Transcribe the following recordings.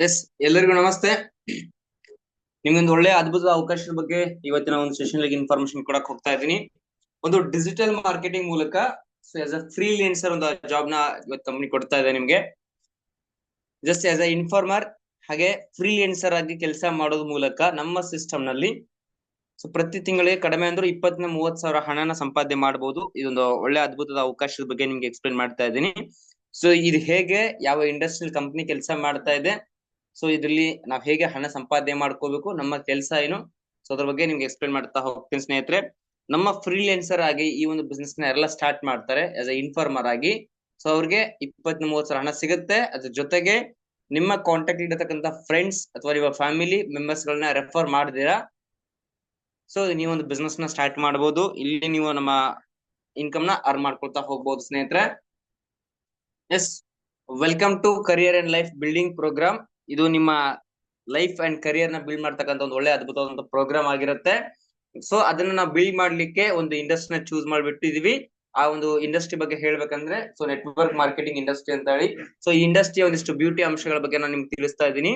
S ಎಲ್ಲರಿಗೂ ನಮಸ್ತೆ. ನಿಮ್ಗೊಂದು ಒಳ್ಳೆ ಅದ್ಭುತದ ಅವಕಾಶದ ಬಗ್ಗೆ ಇವತ್ತಿನ ಒಂದು ಸೆಷನ್ ಇನ್ಫಾರ್ಮೇಶನ್ ಕೊಡಕ್ ಹೋಗ್ತಾ ಇದ್ದೀನಿ. ಒಂದು ಡಿಜಿಟಲ್ ಮಾರ್ಕೆಟಿಂಗ್ ಮೂಲಕ ಆಸ್ ಅ ಫ್ರೀಲಾನ್ಸರ್ ಒಂದು ಜಾಬ್ ನ ಇವತ್ತು ಕಂಪನಿ ಕೊಡ್ತಾ ಇದೆ ನಿಮ್ಗೆ. ಜಸ್ಟ್ ಆಸ್ ಅ ಇನ್ಫಾರ್ಮರ್ ಹಾಗೆ ಫ್ರೀಲಾನ್ಸರ್ ಆಗಿ ಕೆಲಸ ಮಾಡೋದ್ ಮೂಲಕ ನಮ್ಮ ಸಿಸ್ಟಮ್ ನಲ್ಲಿ ಪ್ರತಿ ತಿಂಗಳಿಗೆ ಕಡಿಮೆ ಅಂದ್ರೆ 20-30 ಸಾವಿರ ಹಣನ ಸಂಪಾದನೆ ಮಾಡಬಹುದು. ಇದೊಂದು ಒಳ್ಳೆ ಅದ್ಭುತದ ಅವಕಾಶದ ಬಗ್ಗೆ ನಿಮ್ಗೆ ಎಕ್ಸ್ಪ್ಲೇನ್ ಮಾಡ್ತಾ ಇದ್ದೀನಿ. ಸೊ ಇದು ಹೇಗೆ ಯಾವ ಇಂಡಸ್ಟ್ರಿಯಲ್ ಕಂಪನಿ ಕೆಲಸ ಮಾಡ್ತಾ ಇದೆ, ಸೊ ಇದ್ರಲ್ಲಿ ನಾವ್ ಹೇಗೆ ಹಣ ಸಂಪಾದನೆ ಮಾಡ್ಕೋಬೇಕು, ನಮ್ಮ ಕೆಲಸ ಏನು, ಸೊ ಅದ್ರ ಬಗ್ಗೆ ನಿಮ್ಗೆ ಎಕ್ಸ್ಪ್ಲೇನ್ ಮಾಡ್ತಾ ಹೋಗ್ತೀನಿ ಸ್ನೇಹಿತರೆ. ನಮ್ಮ ಫ್ರೀಲಾನ್ಸರ್ ಆಗಿ ಈ ಒಂದು ಬಿಸ್ನೆಸ್ ನ ಎಲ್ಲ ಸ್ಟಾರ್ಟ್ ಮಾಡ್ತಾರೆ ಆಸ್ ಅ ಇನ್ಫಾರ್ಮರ್ ಆಗಿ. ಸೊ ಅವ್ರಿಗೆ 20-30 ಸಾವಿರ ಹಣ ಸಿಗುತ್ತೆ. ಅದ್ರ ಜೊತೆಗೆ ನಿಮ್ಮ ಕಾಂಟ್ಯಾಕ್ಟ್ ಇರತಕ್ಕಂತ ಫ್ರೆಂಡ್ಸ್ ಅಥವಾ ನಿಮ್ಮ ಫ್ಯಾಮಿಲಿ ಮೆಂಬರ್ಸ್ ಗಳನ್ನ ರೆಫರ್ ಮಾಡಿದೀರಾ, ಸೊ ನೀವೊಂದು ಬಿಸ್ನೆಸ್ ನ ಸ್ಟಾರ್ಟ್ ಮಾಡಬಹುದು. ಇಲ್ಲಿ ನೀವು ನಮ್ಮ ಇನ್ಕಮ್ ನ ಅರ್ನ್ ಮಾಡ್ಕೊಳ್ತಾ ಹೋಗ್ಬಹುದು ಸ್ನೇಹಿತರೆ. Yes, welcome to career and life building program. ಇದು ನಿಮ್ಮ ಲೈಫ್ ಅಂಡ್ ಕರಿಯರ್ ನ ಬಿಲ್ಡ್ ಮಾಡ್ತಕ್ಕಂಥ ಒಂದು ಒಳ್ಳೆ ಅದ್ಭುತವಾದಂತ ಪ್ರೋಗ್ರಾಮ್ ಆಗಿರುತ್ತೆ. ಸೊ ಅದನ್ನ ನಾವು ಬಿಲ್ಡ್ ಮಾಡ್ಲಿಕ್ಕೆ ಒಂದು ಇಂಡಸ್ಟ್ರಿ ನ ಚೂಸ್ ಮಾಡ್ಬಿಟ್ಟಿದೀವಿ. ಆ ಒಂದು ಇಂಡಸ್ಟ್ರಿ ಬಗ್ಗೆ ಹೇಳ್ಬೇಕಂದ್ರೆ ಸೊ ನೆಟ್ವರ್ಕ್ ಮಾರ್ಕೆಟಿಂಗ್ ಇಂಡಸ್ಟ್ರಿ ಅಂತ ಹೇಳಿ. ಸೊ ಈ ಇಂಡಸ್ಟ್ರಿ ಒಂದಿಷ್ಟು ಬ್ಯೂಟಿ ಅಂಶಗಳ ಬಗ್ಗೆ ನಾನು ನಿಮ್ಗೆ ತಿಳಿಸ್ತಾ ಇದ್ದೀನಿ.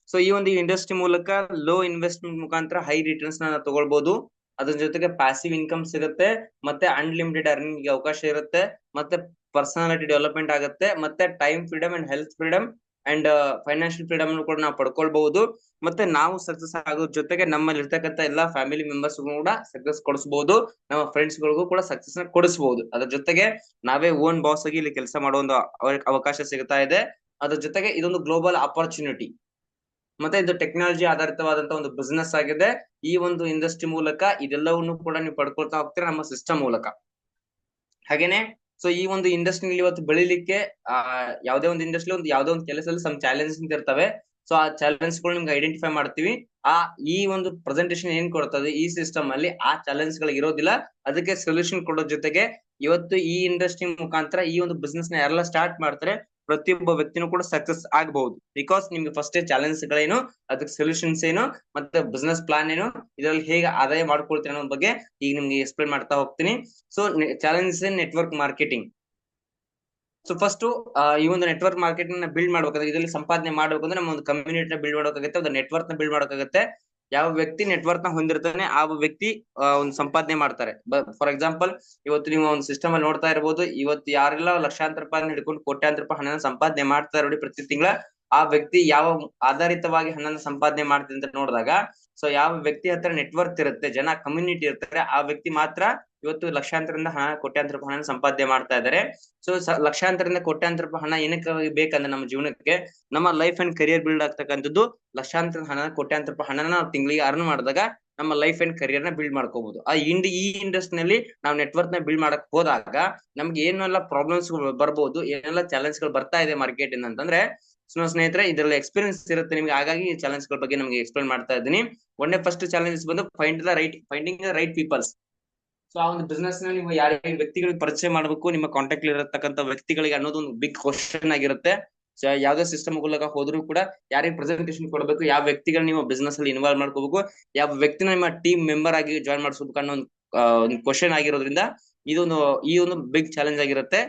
ಸೊ ಈ ಒಂದು ಇಂಡಸ್ಟ್ರಿ ಮೂಲಕ ಲೋ ಇನ್ವೆಸ್ಟ್ಮೆಂಟ್ ಮುಖಾಂತರ ಹೈ ರಿಟರ್ನ್ಸ್ ನ ತಗೊಳ್ಬಹುದು. ಅದ್ರ ಜೊತೆಗೆ ಪ್ಯಾಸಿವ್ ಇನ್ಕಮ್ ಸಿಗುತ್ತೆ, ಮತ್ತೆ ಅನ್ಲಿಮಿಟೆಡ್ ಅರ್ನಿಂಗ್ ಅವಕಾಶ ಇರುತ್ತೆ, ಮತ್ತೆ ಪರ್ಸನಾಲಿಟಿ ಡೆವಲಪ್ಮೆಂಟ್ ಆಗುತ್ತೆ, ಮತ್ತೆ time freedom and health freedom and financial freedom ಕೂಡ ನಾವು ಪಡ್ಕೊಳ್ಬಹುದು. ಮತ್ತೆ ನಾವು ಸಕ್ಸಸ್ ಆಗೋದ್ರ ಜೊತೆಗೆ ನಮ್ಮಲ್ಲಿ ಇರ್ತಕ್ಕಂಥ ಎಲ್ಲಾ ಫ್ಯಾಮಿಲಿ ಮೆಂಬರ್ಸ್ ಕೂಡ ಸಕ್ಸಸ್ ಕೊಡಿಸಬಹುದು, ನಮ್ಮ ಫ್ರೆಂಡ್ಸ್ ಗಳಿಗೂ ಕೂಡ ಸಕ್ಸಸ್ ನ ಕೊಡಿಸಬಹುದು. ಅದ್ರ ಜೊತೆಗೆ ನಾವೇ ಓನ್ ಬಾಸ್ ಆಗಿ ಇಲ್ಲಿ ಕೆಲಸ ಮಾಡೋ ಒಂದು ಅವಕಾಶ ಸಿಗ್ತಾ ಇದೆ. ಅದ್ರ ಜೊತೆಗೆ ಇದೊಂದು ಗ್ಲೋಬಲ್ ಅಪರ್ಚುನಿಟಿ, ಮತ್ತೆ ಇದು ಟೆಕ್ನಾಲಜಿ ಆಧಾರಿತವಾದಂತಹ ಒಂದು ಬಿಸ್ನೆಸ್ ಆಗಿದೆ. ಈ ಒಂದು ಇಂಡಸ್ಟ್ರಿ ಮೂಲಕ ಇದೆಲ್ಲವನ್ನು ಕೂಡ ನೀವು ಪಡ್ಕೊಳ್ತಾ ಹೋಗ್ತೀರಾ ನಮ್ಮ ಸಿಸ್ಟಮ್ ಮೂಲಕ. ಹಾಗೇನೆ ಸೊ ಈ ಒಂದು ಇಂಡಸ್ಟ್ರಿ ಇವತ್ತು ಬೆಳಿಲಿಕ್ಕೆ ಯಾವ್ದೇ ಒಂದು ಇಂಡಸ್ಟ್ರಿ ಒಂದು ಯಾವ್ದೇ ಒಂದು ಕೆಲಸದಲ್ಲಿ ಸಮ್ ಚಾಲೆಂಜಸ್ ಇರ್ತವೆ. ಸೊ ಆ ಚಾಲೆಂಜ್ ಗಳು ನಿಮ್ಗೆ ಐಡೆಂಟಿಫೈ ಮಾಡ್ತೀವಿ. ಈ ಒಂದು ಪ್ರೆಸೆಂಟೇಶನ್ ಏನ್ ಕೊಡ್ತದೆ ಈ ಸಿಸ್ಟಮ್ ಅಲ್ಲಿ ಆ ಚಾಲೆಂಜ್ ಗಳಿಗೆ ಇರೋದಿಲ್ಲ, ಅದಕ್ಕೆ ಸೊಲ್ಯೂಷನ್ ಕೊಡೋ ಜೊತೆಗೆ ಇವತ್ತು ಈ ಇಂಡಸ್ಟ್ರಿ ಮುಖಾಂತರ ಈ ಒಂದು ಬಿಸ್ನೆಸ್ ನ ಯಾರೆಲ್ಲ ಸ್ಟಾರ್ಟ್ ಮಾಡ್ತಾರೆ ಪ್ರತಿಯೊಬ್ಬ ವ್ಯಕ್ತಿನೂ ಕೂಡ ಸಕ್ಸಸ್ ಆಗಬಹುದು. ಬಿಕಾಸ್ ನಿಮ್ಗೆ ಫಸ್ಟ್ ಚಾಲೆಂಜ್ ಗಳೇನು, ಅದಕ್ಕೆ ಸೊಲ್ಯೂಷನ್ಸ್ ಏನು, ಮತ್ತೆ ಬಿಸ್ನೆಸ್ ಪ್ಲಾನ್ ಏನು, ಇದರಲ್ಲಿ ಹೇಗೆ ಆದಾಯ ಮಾಡ್ಕೊಳ್ತೀರಿ ಅನ್ನೋ ಬಗ್ಗೆ ಈಗ ನಿಮ್ಗೆ ಎಕ್ಸ್ಪ್ಲೇನ್ ಮಾಡ್ತಾ ಹೋಗ್ತೀನಿ. So challenges in network marketing. So first ಈ ಒಂದು ನೆಟ್ವರ್ಕ್ ಮಾರ್ಕೆಟಿಂಗ್ ನ ಬಿಲ್ಡ್ ಮಾಡ್ಬೇಕಾದ್ರೆ, ಇದರಲ್ಲಿ ಸಂಪಾದನೆ ಮಾಡ್ಬೇಕಂದ್ರೆ ನಮ್ಮ ಒಂದು ಕಮ್ಯುನಿಟಿ ನ ಬಿಲ್ಡ್ ಮಾಡೋಕಾಗುತ್ತೆ, ಒಂದು ನೆಟ್ವರ್ಕ್ ನ ಬಿಲ್ಡ್ ಮಾಡೋಕಾಗುತ್ತೆ. ಯಾವ ವ್ಯಕ್ತಿ ನೆಟ್ವರ್ಕ್ ನ ಹೊಂದಿರ್ತಾನೆ ಆ ವ್ಯಕ್ತಿ ಒಂದು ಸಂಪಾದನೆ ಮಾಡ್ತಾರೆ. ಫಾರ್ ಎಕ್ಸಾಂಪಲ್, ಇವತ್ತು ನೀವು ಒಂದು ಸಿಸ್ಟಮ್ ಅಲ್ಲಿ ನೋಡ್ತಾ ಇರಬಹುದು, ಇವತ್ತು ಯಾರೆಲ್ಲ ಲಕ್ಷಾಂತರ ರೂಪಾಯಿ ಹಿಡ್ಕೊಂಡು ಕೋಟ್ಯಾಂತರ ರೂಪಾಯಿ ಹಣನ ಸಂಪಾದನೆ ಮಾಡ್ತಾರೆ ನೋಡಿ ಪ್ರತಿ ತಿಂಗಳ, ಆ ವ್ಯಕ್ತಿ ಯಾವ ಆಧಾರಿತವಾಗಿ ಹಣನ ಸಂಪಾದನೆ ಮಾಡ್ತಾರೆ ಅಂತ ನೋಡಿದಾಗ, ಸೊ ಯಾವ ವ್ಯಕ್ತಿ ಹತ್ರ ನೆಟ್ವರ್ಕ್ ಇರುತ್ತೆ, ಜನ ಕಮ್ಯುನಿಟಿ ಇರ್ತಾರೆ, ಆ ವ್ಯಕ್ತಿ ಮಾತ್ರ ಇವತ್ತು ಲಕ್ಷಾಂತರದಿಂದ ಹಣ ಕೋಟ್ಯಾಂತರ ರೂಪಾಯಿ ಹಣ ಸಂಪಾದನೆ ಮಾಡ್ತಾ ಇದ್ದಾರೆ. ಸೊ ಲಕ್ಷಾಂತರದಿಂದ ಕೋಟ್ಯಾಂತರ ರೂಪಾಯಿ ಹಣ ಏನಕ್ಕೆ ಬೇಕಂದ್ರೆ ನಮ್ಮ ಜೀವನಕ್ಕೆ, ನಮ್ಮ ಲೈಫ್ ಅಂಡ್ ಕರಿಯರ್ ಬಿಲ್ಡ್ ಆಗ್ತಕ್ಕಂಥದ್ದು ಲಕ್ಷಾಂತರ ಹಣ ಕೋಟ್ಯಾಂತರ ರೂಪಾಯಿ ಹಣನ ನಾವು ತಿಂಗಳಿಗೆ ಅರ್ನ್ ಮಾಡಿದಾಗ ನಮ್ಮ ಲೈಫ್ ಅಂಡ್ ಕರಿಯರ್ ನ ಬಿಲ್ಡ್ ಮಾಡ್ಕೋಬಹುದು. ಈ ಇಂಡಸ್ಟ್ರಿನಲ್ಲಿ ನಾವು ನೆಟ್ವರ್ಕ್ ನ ಬಿಲ್ಡ್ ಮಾಡಕ್ ಹೋದಾಗ ನಮ್ಗೆ ಏನೆಲ್ಲ ಪ್ರಾಬ್ಲಮ್ಸ್ ಬರ್ಬೋದು, ಏನೆಲ್ಲ ಚಾಲೆಂಜ್ ಗಳು ಬರ್ತಾ ಇದೆ ಮಾರ್ಕೆಟ್ ಇಂದ ಅಂತಂದ್ರೆ, ಸ್ನೇಹಿತರೆ ಇದರಲ್ಲಿ ಎಕ್ಸ್ಪೀರಿಯನ್ಸ್ ಇರುತ್ತೆ ನಿಮ್ಗೆ, ಹಾಗಾಗಿ ಈ ಚಾಲೆಂಜ್ ಗಳ ಬಗ್ಗೆ ನಮ್ಗೆ ಎಕ್ಸ್ಪ್ಲೇನ್ ಮಾಡ್ತಾ ಇದ್ದೀನಿ. ಒಳ್ಳೆ ಫಸ್ಟ್ ಚಾಲೆಂಜಸ್ ಬಂದು finding the right peoples. So ಆ ಒಂದು ಬಿಸ್ನೆಸ್ ನ ನೀವು ಯಾರ್ಯಾವ ವ್ಯಕ್ತಿಗಳಿಗೆ ಪರಿಚಯ ಮಾಡಬೇಕು, ನಿಮ್ಮ ಕಾಂಟ್ಯಾಕ್ಟ್ ಇರತಕ್ಕಂತ ವ್ಯಕ್ತಿಗಳಿಗೆ ಅನ್ನೋದು ಒಂದು ಬಿಗ್ ಕ್ವಶನ್ ಆಗಿರುತ್ತೆ. ಸೊ ಯಾವ್ದೇ ಸಿಸ್ಟಮ್ ಮೂಲಕ ಹೋದ್ರು ಕೂಡ ಯಾರಿಗೆ ಪ್ರೆಸೆಂಟೇಶನ್ ಕೊಡಬೇಕು, ಯಾವ ವ್ಯಕ್ತಿಗಳು ನೀವು ಬಿಸ್ನೆಸ್ ಅಲ್ಲಿ ಇನ್ವಾಲ್ವ್ ಮಾಡ್ಕೋಬೇಕು, ಯಾವ ವ್ಯಕ್ತಿನ ನಿಮ್ಮ ಟೀಮ್ ಮೆಂಬರ್ ಆಗಿ ಜಾಯ್ನ್ ಮಾಡಿಸ್ಬೇಕು ಅನ್ನೋ ಒಂದು ಕ್ವಶನ್ ಆಗಿರೋದ್ರಿಂದ ಈ ಒಂದು ಬಿಗ್ ಚಾಲೆಂಜ್ ಆಗಿರುತ್ತೆ.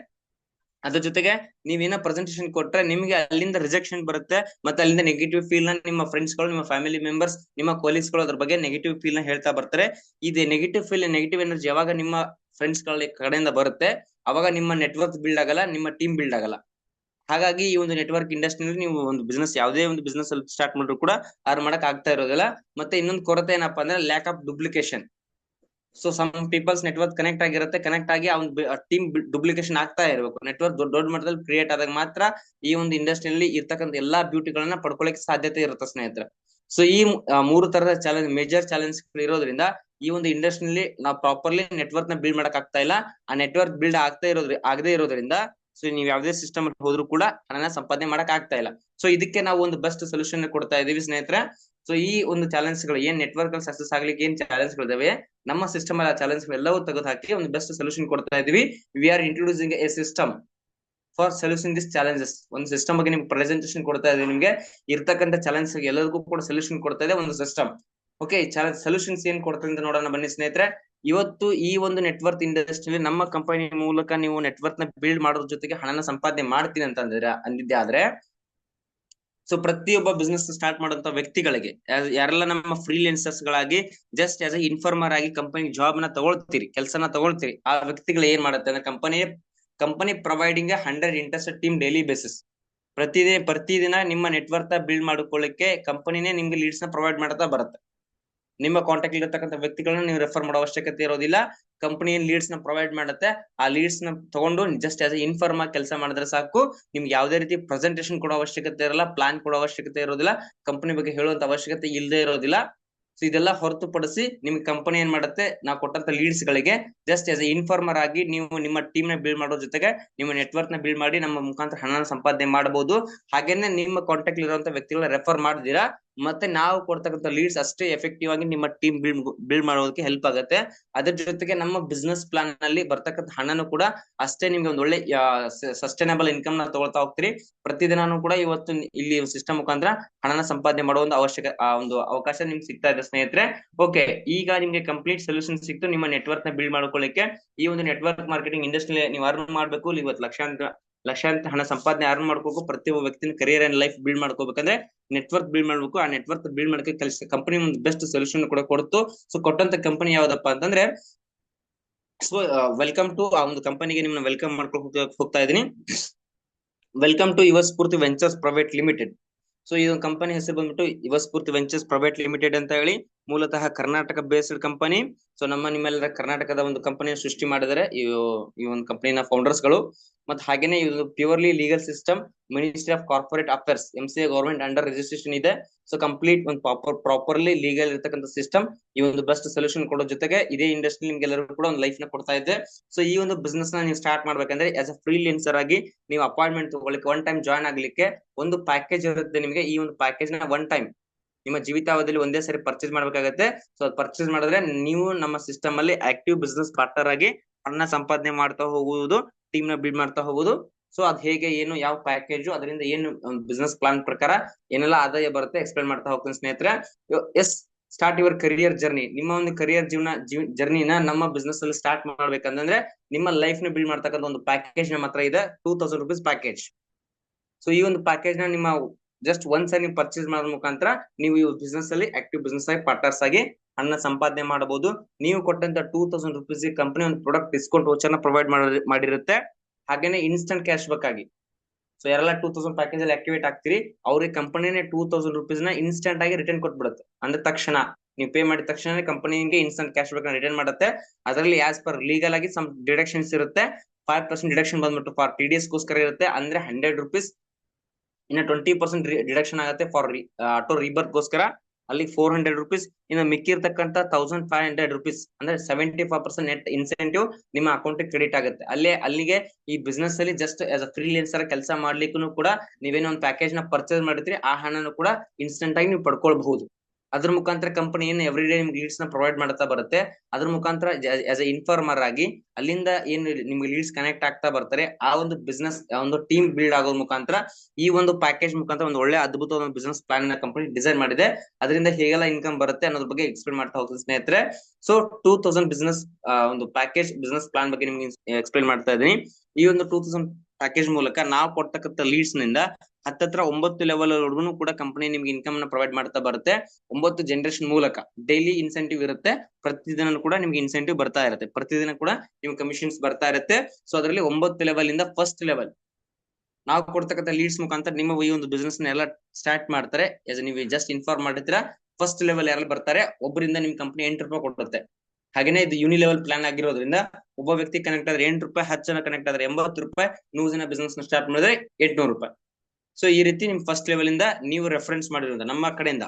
ಅದ್ರ ಜೊತೆಗೆ ನೀವೇನೋ ಪ್ರೆಸೆಂಟೇಶನ್ ಕೊಟ್ರೆ ನಿಮ್ಗೆ ಅಲ್ಲಿಂದ ರಿಜೆಕ್ಷನ್ ಬರುತ್ತೆ, ಮತ್ತೆ ಅಲ್ಲಿಂದ ನೆಗೆಟಿವ್ ಫೀಲ್ ನ ನಿಮ್ಮ ಫ್ರೆಂಡ್ಸ್ ಗಳು, ನಿಮ್ಮ ಫ್ಯಾಮಿಲಿ ಮೆಂಬರ್ಸ್, ನಿಮ್ಮ ಕೊಲೀಗ್ಸ್ ಗಳು ಅದ್ರ ಬಗ್ಗೆ ನೆಗೆಟಿವ್ ಫೀಲ್ ನ ಹೇಳ್ತಾ ಬರ್ತಾರೆ. ಇದೆ ನೆಗೆಟಿವ್ ಫೀಲ್, ನೆಗೆಟಿವ್ ಎನರ್ಜಿ ಯಾವಾಗ ನಿಮ್ಮ ಫ್ರೆಂಡ್ಸ್ ಗಳ ಕಡೆಯಿಂದ ಬರುತ್ತೆ, ಅವಾಗ ನಿಮ್ಮ ನೆಟ್ವರ್ಕ್ ಬಿಲ್ಡ್ ಆಗಲ್ಲ, ನಿಮ್ಮ ಟೀಮ್ ಬಿಲ್ಡ್ ಆಗಲ್ಲ. ಹಾಗಾಗಿ ಈ ಒಂದು ನೆಟ್ವರ್ಕ್ ಇಂಡಸ್ಟ್ರಿಯಲ್ಲಿ ನೀವು ಒಂದು ಬಿಸ್ನೆಸ್ ಯಾವುದೇ ಒಂದು ಬಿಸ್ನೆಸ್ ಅಲ್ಲಿ ಸ್ಟಾರ್ಟ್ ಮಾಡಿದ್ರು ಕೂಡ ಅರ್ನ್ ಮಾಡಕ್ ಆಗ್ತಾ ಇರೋದಿಲ್ಲ. ಮತ್ತೆ ಇನ್ನೊಂದು ಕೊರತೆ ಏನಪ್ಪಾ ಅಂದ್ರೆ lack of duplication. So some peoples network connect ಆಗಿರುತ್ತೆ, ಕನೆಕ್ಟ್ ಆಗಿ ಟೀಮ್ ಡುಪ್ಲಿಕೇಶನ್ ಆಗ್ತಾ ಇರಬೇಕು. ನೆಟ್ವರ್ಕ್ ದೊಡ್ಡ ಮಟ್ಟದಲ್ಲಿ ಕ್ರಿಯೇಟ್ ಆದಾಗ ಮಾತ್ರ ಈ ಒಂದು ಇಂಡಸ್ಟ್ರಿಯಲ್ಲಿ ಇರ್ತಕ್ಕಂಥ ಎಲ್ಲಾ ಬ್ಯೂಟಿಗಳನ್ನ ಪಡ್ಕೊಳ್ಳಿಕ್ಕೆ ಸಾಧ್ಯತೆ ಇರುತ್ತೆ ಸ್ನೇಹಿತರೆ. ಸೊ ಈ ಮೂರು ತರದ ಚಾಲೆಂಜ್, ಮೇಜರ್ ಚಾಲೆಂಜ್ ಇರೋದ್ರಿಂದ ಈ ಒಂದು ಇಂಡಸ್ಟ್ರಿಯಲ್ಲಿ ನಾವು ಪ್ರಾಪರ್ಲಿ ನೆಟ್ವರ್ಕ್ ನ ಬಿಲ್ಡ್ ಮಾಡಕ್ ಆಗ್ತಾ ಇಲ್ಲ. ಆ ನೆಟ್ವರ್ಕ್ ಬಿಲ್ಡ್ ಆಗದೆ ಇರೋದ್ರಿಂದ ಸೊ ನೀವು ಯಾವ್ದೇ ಸಿಸ್ಟಮ್ ಅಲ್ಲಿ ಹೋದ್ರು ಕೂಡ ಹಣನ ಸಂಪಾದನೆ ಮಾಡಕ್ ಆಗ್ತಾ ಇಲ್ಲ. ಸೊ ಇದಕ್ಕೆ ನಾವು ಒಂದು ಬೆಸ್ಟ್ ಸೊಲ್ಯೂಷನ್ ಕೊಡ್ತಾ ಇದೀವಿ ಸ್ನೇಹಿತರೆ. ಸೊ ಈ ಒಂದು ಚಾಲೆಂಜ್ ಗಳು ಏನ್ ನೆಟ್ವರ್ಕ್ ಅಲ್ಲಿ ಸಕ್ಸಸ್ ಆಗ್ಲಿಕ್ಕೆ ಏನ್ ಚಾಲೆಂಜ್ ಗಳಿದಾವೆ, ನಮ್ಮ ಸಿಸ್ಟಮ್ ಅಲ್ಲಿ ಆ ಚಾಲೆಂಜ್ ಎಲ್ಲವೂ ತೆಗೆದು ಹಾಕಿ ಒಂದು ಬೆಸ್ಟ್ ಸೊಲ್ಯೂಷನ್ ಕೊಡ್ತಾ ಇದೀವಿ. We are introducing A system for solution this challenges. ಒಂದು ಸಿಸ್ಟಮ್ ಬಗ್ಗೆ ನಿಮ್ಗೆ ಪ್ರೆಸೆಂಟೇಶನ್ ಕೊಡ್ತಾ ಇದೆ, ನಿಮ್ಗೆ ಇರ್ತಕ್ಕಂಥ ಚಾಲೆಂಜ್ ಎಲ್ಲರಿಗೂ ಕೂಡ ಸೊಲ್ಯೂಷನ್ ಕೊಡ್ತಾ ಇದೆ ಒಂದು ಸಿಸ್ಟಮ್. ಓಕೆ, ಸೊಲ್ಯೂಷನ್ಸ್ ಏನ್ ಕೊಡ್ತದೆ ಅಂತ ನೋಡೋಣ ಬನ್ನಿ ಸ್ನೇಹಿತರೆ. ಇವತ್ತು ಈ ಒಂದು ನೆಟ್ವರ್ಕ್ ಇಂಡಸ್ಟ್ರಿಯಲ್ಲಿ ನಮ್ಮ ಕಂಪನಿ ಮೂಲಕ ನೀವು ನೆಟ್ವರ್ಕ್ ನ ಬಿಲ್ಡ್ ಮಾಡೋದ್ರ ಜೊತೆಗೆ ಹಣನ ಸಂಪಾದನೆ ಮಾಡ್ತೀನಿ ಅಂತ ಅಂದಿದ್ದೆ ಆದ್ರೆ, ಸೊ ಪ್ರತಿಯೊಬ್ಬ ಬಿಸ್ನೆಸ್ ಸ್ಟಾರ್ಟ್ ಮಾಡುವಂತ ವ್ಯಕ್ತಿಗಳಿಗೆ ಯಾರೆಲ್ಲ ನಮ್ಮ ಫ್ರೀಲಾನ್ಸರ್ಸ್ ಗಳಾಗಿ ಜಸ್ಟ್ ಆಸ್ ಎ ಇನ್ಫಾರ್ಮರ್ ಆಗಿ ಕಂಪನಿ ಜಾಬ್ ನ ತಗೊಳ್ತೀರಿ, ಕೆಲಸನ ತಗೊಳ್ತೀರಿ, ಆ ವ್ಯಕ್ತಿಗಳು ಏನ್ ಮಾಡುತ್ತೆ ಅಂದ್ರೆ company providing 100 interested team daily basis. ಪ್ರತಿದಿನ ನಿಮ್ಮ ನೆಟ್ವರ್ಕ್ ಬಿಲ್ಡ್ ಮಾಡ್ಕೊಳ್ಳಿಕ್ಕೆ ಕಂಪನಿನೇ ನಿಮ್ಗೆ ಲೀಡ್ಸ್ ನ ಪ್ರೊವೈಡ್ ಮಾಡ್ತಾ ಬರುತ್ತೆ. ನಿಮ್ಮ ಕಾಂಟ್ಯಾಕ್ಟ್ ಇರತಕ್ಕಂಥ ವ್ಯಕ್ತಿಗಳನ್ನ ನೀವು ರೆಫರ್ ಮಾಡೋ ಅವಶ್ಯಕತೆ ಇರೋದಿಲ್ಲ. ಕಂಪನಿ ಲೀಡ್ಸ್ ನ ಪ್ರೊವೈಡ್ ಮಾಡುತ್ತೆ. ಆ ಲೀಡ್ಸ್ ನ ತಗೊಂಡು ಜಸ್ಟ್ ಆಸ್ ಇನ್ಫಾರ್ಮ್ ಆಗಿ ಕೆಲಸ ಮಾಡಿದ್ರೆ ಸಾಕು. ನಿಮ್ಗೆ ಯಾವುದೇ ರೀತಿ ಪ್ರೆಸೆಂಟೇಶನ್ ಕೊಡೋ ಅವಶ್ಯಕತೆ ಇರಲ್ಲ, ಪ್ಲಾನ್ ಕೊಡೋ ಅವಶ್ಯಕತೆ ಇರೋದಿಲ್ಲ, ಕಂಪನಿ ಬಗ್ಗೆ ಹೇಳುವಂತ ಅವಶ್ಯಕತೆ ಇಲ್ಲದೆ ಇರೋದಿಲ್ಲ. ಸೊ ಇದೆಲ್ಲ ಹೊರತುಪಡಿಸಿ ನಿಮ್ಗೆ ಕಂಪನಿ ಏನ್ ಮಾಡುತ್ತೆ, ನಾವು ಕೊಟ್ಟಂತ ಲೀಡ್ಸ್ ಗಳಿಗೆ ಜಸ್ಟ್ ಆಸ್ ಇನ್ಫಾರ್ಮರ್ ಆಗಿ ನೀವು ನಿಮ್ಮ ಟೀಮ್ ನ ಬಿಲ್ಡ್ ಮಾಡೋ ಜೊತೆಗೆ ನಿಮ್ಮ ನೆಟ್ವರ್ಕ್ ನ ಬಿಲ್ಡ್ ಮಾಡಿ ನಮ್ಮ ಮುಖಾಂತರ ಹಣ ಸಂಪಾದನೆ ಮಾಡಬಹುದು. ಹಾಗೇನೆ ನಿಮ್ಮ ಕಾಂಟ್ಯಾಕ್ಟ್ ಇರುವಂತ ವ್ಯಕ್ತಿಗಳ ರೆಫರ್ ಮಾಡಿದಿರಾ ಮತ್ತೆ ನಾವು ಕೊಡ್ತಕ್ಕಂಥ ಲೀಡ್ಸ್ ಅಷ್ಟೇ ಎಫೆಕ್ಟಿವ್ ಆಗಿ ನಿಮ್ಮ ಟೀಮ್ ಬಿಲ್ಡ್ ಮಾಡೋದಕ್ಕೆ ಹೆಲ್ಪ್ ಆಗುತ್ತೆ. ಅದ್ರ ಜೊತೆಗೆ ನಮ್ಮ ಬಿಸ್ನೆಸ್ ಪ್ಲಾನ್ ನಲ್ಲಿ ಬರ್ತಕ್ಕಂಥ ಹಣನು ಕೂಡ ಅಷ್ಟೇ ನಿಮ್ಗೆ ಒಂದು ಒಳ್ಳೆ ಸಸ್ಟೈನಬಲ್ ಇನ್ಕಮ್ ನ ತಗೊಳ್ತಾ ಹೋಗ್ತೀರಿ. ಪ್ರತಿದಿನಾನು ಕೂಡ ಇವತ್ತು ಇಲ್ಲಿ ಸಿಸ್ಟಮ್ ಮುಖಾಂತರ ಹಣನ ಸಂಪಾದನೆ ಮಾಡೋ ಒಂದು ಒಂದು ಅವಕಾಶ ನಿಮ್ಗೆ ಸಿಗ್ತಾ ಇದೆ ಸ್ನೇಹಿತರೆ. ಓಕೆ, ಈಗ ನಿಮ್ಗೆ ಕಂಪ್ಲೀಟ್ ಸೊಲ್ಯೂಷನ್ ಸಿಕ್ತು ನಿಮ್ಮ ನೆಟ್ವರ್ಕ್ ನ ಬಿಲ್ಡ್ ಮಾಡ್ಕೊಳ್ಳಿಕ್ಕೆ. ಈ ಒಂದು ನೆಟ್ವರ್ಕ್ ಮಾರ್ಕೆಟಿಂಗ್ ಇಂಡಸ್ಟ್ರಿ ನೀವು ಅರ್ನ್ ಮಾಡ್ಬೇಕು, ಇವತ್ತು ಲಕ್ಷಾಂತರ ಹಣ ಸಂಪಾದನೆ ಅರ್ನ್ ಮಾಡ್ಕೋಬೇಕು. ಪ್ರತಿಯೊಬ್ಬ ವ್ಯಕ್ತಿನ ಕರಿಯರ್ ಅಂಡ್ ಲೈಫ್ ಬಿಲ್ಡ್ ಮಾಡ್ಕೋಬೇಕಂದ್ರೆ ನೆಟ್ವರ್ಕ್ ಬಿಲ್ಡ್ ಮಾಡ್ಬೇಕು. ಆ ನೆಟ್ವರ್ಕ್ ಬಿಲ್ಡ್ ಮಾಡಕ್ಕೆ ಕಂಪನಿ ಒಂದು ಬೆಸ್ಟ್ ಸೊಲ್ಯೂಷನ್ ಕೂಡ ಕೊಡ್ತು. ಸೊ ಕೊಟ್ಟಂತ ಕಂಪನಿ ಯಾವ್ದಪ್ಪ ಅಂತಂದ್ರೆ, ಸೊ ವೆಲ್ಕಮ್ ಟು ಆ ಒಂದು ಕಂಪನಿಗೆ ನಿಮ್ನ ವೆಲ್ಕಮ್ ಮಾಡ್ಕೊಂಡು ಹೋಗ್ತಾ ಇದೀನಿ. ವೆಲ್ಕಮ್ ಟು ಯುವ ಸ್ಫೂರ್ತಿ ವೆಂಚರ್ಸ್ ಪ್ರೈವೇಟ್ ಲಿಮಿಟೆಡ್. ಸೊ ಈ ಒಂದು ಕಂಪನಿ ಹೆಸರು ಬಂದ್ಬಿಟ್ಟು ಯುವ ಸ್ಫೂರ್ತಿ ವೆಂಚರ್ಸ್ ಪ್ರೈವೇಟ್ ಲಿಮಿಟೆಡ್ ಅಂತ ಹೇಳಿ, ಮೂಲತಃ ಕರ್ನಾಟಕ ಬೇಸ್ಡ್ ಕಂಪನಿ. ಸೊ ನಿಮ್ಮೆಲ್ಲರ ಕರ್ನಾಟಕದ ಒಂದು ಕಂಪನಿಯ ಸೃಷ್ಟಿ ಮಾಡಿದರೆ ಈ ಒಂದು ಕಂಪನಿನ ಫೌಂಡರ್ಸ್ ಗಳು. ಮತ್ತೆ ಹಾಗೇನೆ ಇದು purely legal system, ministry of corporate affairs MCA government under registration ಇದೆ. ಸೊ ಕಂಪ್ಲೀಟ್ ಒಂದು ಪ್ರಾಪರ್ಲಿ ಲೀಗಲ್ ಇರತಕ್ಕಂಥ ಸಿಸ್ಟಮ್. ಈ ಒಂದು ಬೆಸ್ಟ್ ಸೊಲ್ಯೂಷನ್ ಕೊಡೋ ಜೊತೆಗೆ ಇದೇ ಇಂಡಸ್ಟ್ರಿ ನಿಮ್ಗೆಲ್ಲರೂ ಕೂಡ ಒಂದು ಲೈಫ್ ನ ಕೊಡ್ತಾ ಇದೆ. ಸೊ ಈ ಒಂದು ಬಿಸ್ನೆಸ್ ನ ನೀವು ಸ್ಟಾರ್ಟ್ ಮಾಡ್ಬೇಕಂದ್ರೆ ಆಸ್ ಅ ಫ್ರೀಲಾನ್ಸರ್ ಆಗಿ ನೀವು ಅಪಾಯಿಂಟ್ಮೆಂಟ್ ತಗೊಳ್ಳಿಕ್ಕೆ, ಒನ್ ಟೈಮ್ ಜಾಯ್ನ್ ಆಗ್ಲಿಕ್ಕೆ ಒಂದು ಪ್ಯಾಕೇಜ್ ಇರುತ್ತೆ ನಿಮಗೆ. ಈ ಒಂದು ಪ್ಯಾಕೇಜ್ ನ ಒನ್ ಟೈಮ್ ನಿಮ್ಮ ಜೀವಿತಾವಧಿಯಲ್ಲಿ ಒಂದೇ ಸರಿ ಪರ್ಚೇಸ್ ಮಾಡ್ಬೇಕಾಗತ್ತೆ. ಸೊ ಅದು ಪರ್ಚೇಸ್ ಮಾಡಿದ್ರೆ ನೀವು ನಮ್ಮ ಸಿಸ್ಟಮ್ ಅಲ್ಲಿ ಆಕ್ಟಿವ್ ಬಿಸ್ನೆಸ್ ಪಾರ್ಟ್ನರ್ ಆಗಿ ಹಣ ಸಂಪಾದನೆ ಮಾಡ್ತಾ ಹೋಗುವುದು, ಟೀಮ್ ನ ಬಿಲ್ಡ್ ಮಾಡ್ತಾ ಹೋಗುದು. ಸೊ ಅದ್ ಹೇಗೆ, ಏನು, ಯಾವ ಪ್ಯಾಕೇಜ್, ಅದರಿಂದ ಏನು ಬಿಸ್ನೆಸ್ ಪ್ಲಾನ್ ಪ್ರಕಾರ ಏನೆಲ್ಲ ಆದಾಯ ಬರುತ್ತೆ ಎಕ್ಸ್ಪ್ಲೇನ್ ಮಾಡ್ತಾ ಹೋಗ್ತೀನಿ ಸ್ನೇಹಿತರೆ. Yes, start your career journey. ನಿಮ್ಮ ಒಂದು ಕರಿಯರ್ ಜರ್ನಿನ ನಮ್ಮ ಬಿಸ್ನೆಸ್ ಅಲ್ಲಿ ಸ್ಟಾರ್ಟ್ ಮಾಡ್ಬೇಕಂತಂದ್ರೆ ನಿಮ್ಮ ಲೈಫ್ ನ ಬಿಲ್ಡ್ ಮಾಡ್ತಕ್ಕಂಥ ಒಂದು ಪ್ಯಾಕೇಜ್ ನಮ್ಮ ಹತ್ರ ಇದೆ, 2000 ರೂಪೀಸ್ ಪ್ಯಾಕೇಜ್. ಸೊ ಈ ಒಂದು ಪ್ಯಾಕೇಜ್ ನ ನಿಮ್ಮ ಜಸ್ಟ್ ಒಂದ್ಸರಿ ನೀವು ಪರ್ಚೇಸ್ ಮಾಡೋ ಮುಖಾಂತರ ನೀವು ಈ ಬಿಸ್ನೆಸ್ ಅಲ್ಲಿ ಆಕ್ಟಿವ್ ಬಿಸ್ನೆಸ್ ಆಗಿ ಪಾರ್ಟ್ನರ್ಸ್ ಆಗಿ ಹಣ ಸಂಪಾದನೆ ಮಾಡಬಹುದು. ನೀವು ಕೊಟ್ಟಂತ 2000 ರೂಪೀಸ್ ಕಂಪನಿ ಒಂದು ಪ್ರಾಡಕ್ಟ್ ಡಿಸ್ಕೌಂಟ್ ವೋಚರ್ ನ ಪ್ರೊವೈಡ್ ಮಾಡಿರುತ್ತೆ. ಹಾಗೇನೆ ಇನ್ಸ್ಟಂಟ್ ಕ್ಯಾಶ್ ಬ್ಯಾಕ್ ಆಗಿ, ಸೊ ಯಾರೆಲ್ಲ 2000 ಪ್ಯಾಕೇಜ್ ಅಲ್ಲಿ ಆಕ್ಟಿವೇಟ್ ಆಗ್ತೀರಿ ಅವ್ರಿಗೆ ಕಂಪನಿನೇ 2000 ರೂಪೀಸ್ ನ ಇನ್ಸ್ಟಂಟ್ ಆಗಿ ರಿಟರ್ನ್ ಕೊಟ್ಬಿಡುತ್ತೆ. ಅಂದ್ರೆ ತಕ್ಷಣ ನೀವು ಪೇ ಮಾಡಿದ ತಕ್ಷಣ ಕಂಪನಿಗೆ ಇನ್ಸ್ಟಂಟ್ ಕ್ಯಾಶ್ ಬ್ಯಾಕ್ ನ ರಿಟರ್ನ್ ಮಾಡುತ್ತೆ. ಅದರಲ್ಲಿ ಆಸ್ ಪರ್ ಲೀಗಲ್ ಆಗಿ ಸಮ್ ಡಿಡಕ್ಷನ್ಸ್ ಇರುತ್ತೆ. 5% ಡಿಡಕ್ಷನ್ ಬಂದ್ಬಿಟ್ಟು ಫಾರ್ TDS ಗೋಸ್ಕರ ಇರುತ್ತೆ, ಅಂದ್ರೆ 100 ರೂಪೀಸ್. ಇನ್ನ 20% ಡಿಡಕ್ಷನ್ ಆಗುತ್ತೆ ಫಾರ್ ಆಟೋ ರೀಬರ್ತ್ ಗೋಸ್ಕರ, ಅಲ್ಲಿ 400 ರೂಪೀಸ್. ಇನ್ನು ಮಿಕ್ಕಿರ್ತಕ್ಕಂಥ 1500 ರೂಪೀಸ್ ಅಂದ್ರೆ 75% ನೆಟ್ ಇನ್ಸೆಂಟಿವ್ ನಿಮ್ಮ ಅಕೌಂಟ್ ಕ್ರೆಡಿಟ್ ಆಗುತ್ತೆ. ಅಲ್ಲಿಗೆ ಈ ಬಿಸ್ನೆಸ್ ಅಲ್ಲಿ ಜಸ್ಟ್ ಆಸ್ ಅ ಫ್ರೀಲಾನ್ಸರ್ ಕೆಲಸ ಮಾಡ್ಲಿಕ್ಕೂ ಕೂಡ ನೀವೇನೋ ಒಂದು ಪ್ಯಾಕೇಜ್ ನ ಪರ್ಚೇಸ್ ಮಾಡಿದ್ರಿ, ಆ ಹಣನು ಕೂಡ ಇನ್ಸ್ಟೆಂಟ್ ಆಗಿ ನೀವು ಪಡ್ಕೊಳ್ಬಹುದು. ಅದ್ರ ಮುಖಾಂತರ ಕಂಪನಿ ಏನು ಎವ್ರಿ ಡೇ ನಿಮ್ಗೆ ಲೀಡ್ಸ್ ನ ಪ್ರೊವೈಡ್ ಮಾಡ್ತಾ ಬರುತ್ತೆ. ಅದ್ರ ಮುಖಾಂತರ ಆಸ್ ಎ ಇನ್ಫಾರ್ಮರ್ ಆಗಿ ಅಲ್ಲಿಂದ ಏನು ನಿಮ್ಗೆ ಲೀಡ್ಸ್ ಕನೆಕ್ಟ್ ಆಗ್ತಾ ಬರ್ತಾರೆ, ಆ ಒಂದು ಬಿಸ್ನೆಸ್ ಒಂದು ಟೀಮ್ ಬಿಲ್ಡ್ ಆಗೋ ಮುಖಾಂತರ ಈ ಒಂದು ಪ್ಯಾಕೇಜ್ ಮುಖಾಂತರ ಒಂದು ಒಳ್ಳೆ ಅದ್ಭುತವಾದ ಬಿಸ್ನೆಸ್ ಪ್ಲಾನ್ ನ ಕಂಪನಿ ಡಿಸೈನ್ ಮಾಡಿದೆ. ಅದರಿಂದ ಹೇಗೆಲ್ಲ ಇನ್ಕಮ್ ಬರುತ್ತೆ ಅನ್ನೋದ್ರ ಬಗ್ಗೆ ಎಕ್ಸ್ಪ್ಲೇನ್ ಮಾಡ್ತಾ ಹೋಗ್ತೀನಿ ಸ್ನೇಹಿತರೆ. ಸೊ 2000 ಬಿಸ್ನೆಸ್ ಒಂದು ಪ್ಯಾಕೇಜ್ ಬಿಸ್ನೆಸ್ ಪ್ಲಾನ್ ಬಗ್ಗೆ ನಿಮ್ಗೆ ಎಕ್ಸ್ಪ್ಲೇನ್ ಮಾಡ್ತಾ ಇದ್ದೀನಿ. ಈ ಒಂದು 2000 ಪ್ಯಾಕೇಜ್ ಮೂಲಕ ನಾವು ಕೊಡ್ತಕ್ಕಂಥ ಲೀಡ್ಸ್ ನಿಂದ ಹತ್ತತ್ರ 9 ಲೆವೆಲ್ ವರೆಗೂ ಕೂಡ ಕಂಪನಿ ನಿಮ್ಗೆ ಇನ್ಕಮ್ ನ ಪ್ರೊವೈಡ್ ಮಾಡ್ತಾ ಬರುತ್ತೆ. 9 ಜನರೇಷನ್ ಮೂಲಕ ಡೈಲಿ ಇನ್ಸೆಂಟಿವ್ ಇರುತ್ತೆ. ಪ್ರತಿದಿನ ಕೂಡ ನಿಮ್ಗೆ ಇನ್ಸೆಂಟಿವ್ ಬರ್ತಾ ಇರುತ್ತೆ, ಪ್ರತಿದಿನ ಕೂಡ ನಿಮ್ಗೆ ಕಮಿಷನ್ಸ್ ಬರ್ತಾ ಇರುತ್ತೆ. ಸೊ ಅದರಲ್ಲಿ 9 ಲೆವೆಲ್ ಇಂದ ಫಸ್ಟ್ ಲೆವೆಲ್ ನಾವು ಕೊಡ್ತಕ್ಕಂಥ ಲೀಡ್ಸ್ ಮುಖಾಂತರ ನಿಮ್ಮ ಈ ಒಂದು ಬಿಸ್ನೆಸ್ ನ ಎಲ್ಲ ಸ್ಟಾರ್ಟ್ ಮಾಡ್ತಾರೆ. ನೀವು ಜಸ್ಟ್ ಇನ್ಫಾರ್ಮ್ ಮಾಡಿರ್ತೀರಾ, ಫಸ್ಟ್ ಲೆವೆಲ್ ಯಾರು ಬರ್ತಾರೆ ಒಬ್ಬರಿಂದ ನಿಮ್ ಕಂಪನಿ 8 ರೂಪಾಯಿ ಕೊಡುತ್ತೆ. ಹಾಗೇನೆ ಇದು ಯೂನಿ ಲೆವೆಲ್ ಪ್ಲಾನ್ ಆಗಿರೋದ್ರಿಂದ ಒಬ್ಬ ವ್ಯಕ್ತಿ ಕನೆಕ್ಟ್ ಆದ್ರೆ 8 ರೂಪಾಯಿ, 10 ಜನ ಕನೆಕ್ಟ್ ಆದ್ರೆ 80 ರೂಪಾಯಿ, 100 ಜನ ಬಿಸ್ನೆಸ್ ನ ಸ್ಟಾರ್ಟ್ ಮಾಡಿದ್ರೆ 800 ರೂಪಾಯಿ. ಸೊ ಈ ರೀತಿ ನಿಮ್ ಫಸ್ಟ್ ಲೆವೆಲ್ ಇಂದ ನೀವು ರೆಫರೆನ್ಸ್ ಮಾಡಿರೋದು ನಮ್ಮ ಕಡೆಯಿಂದ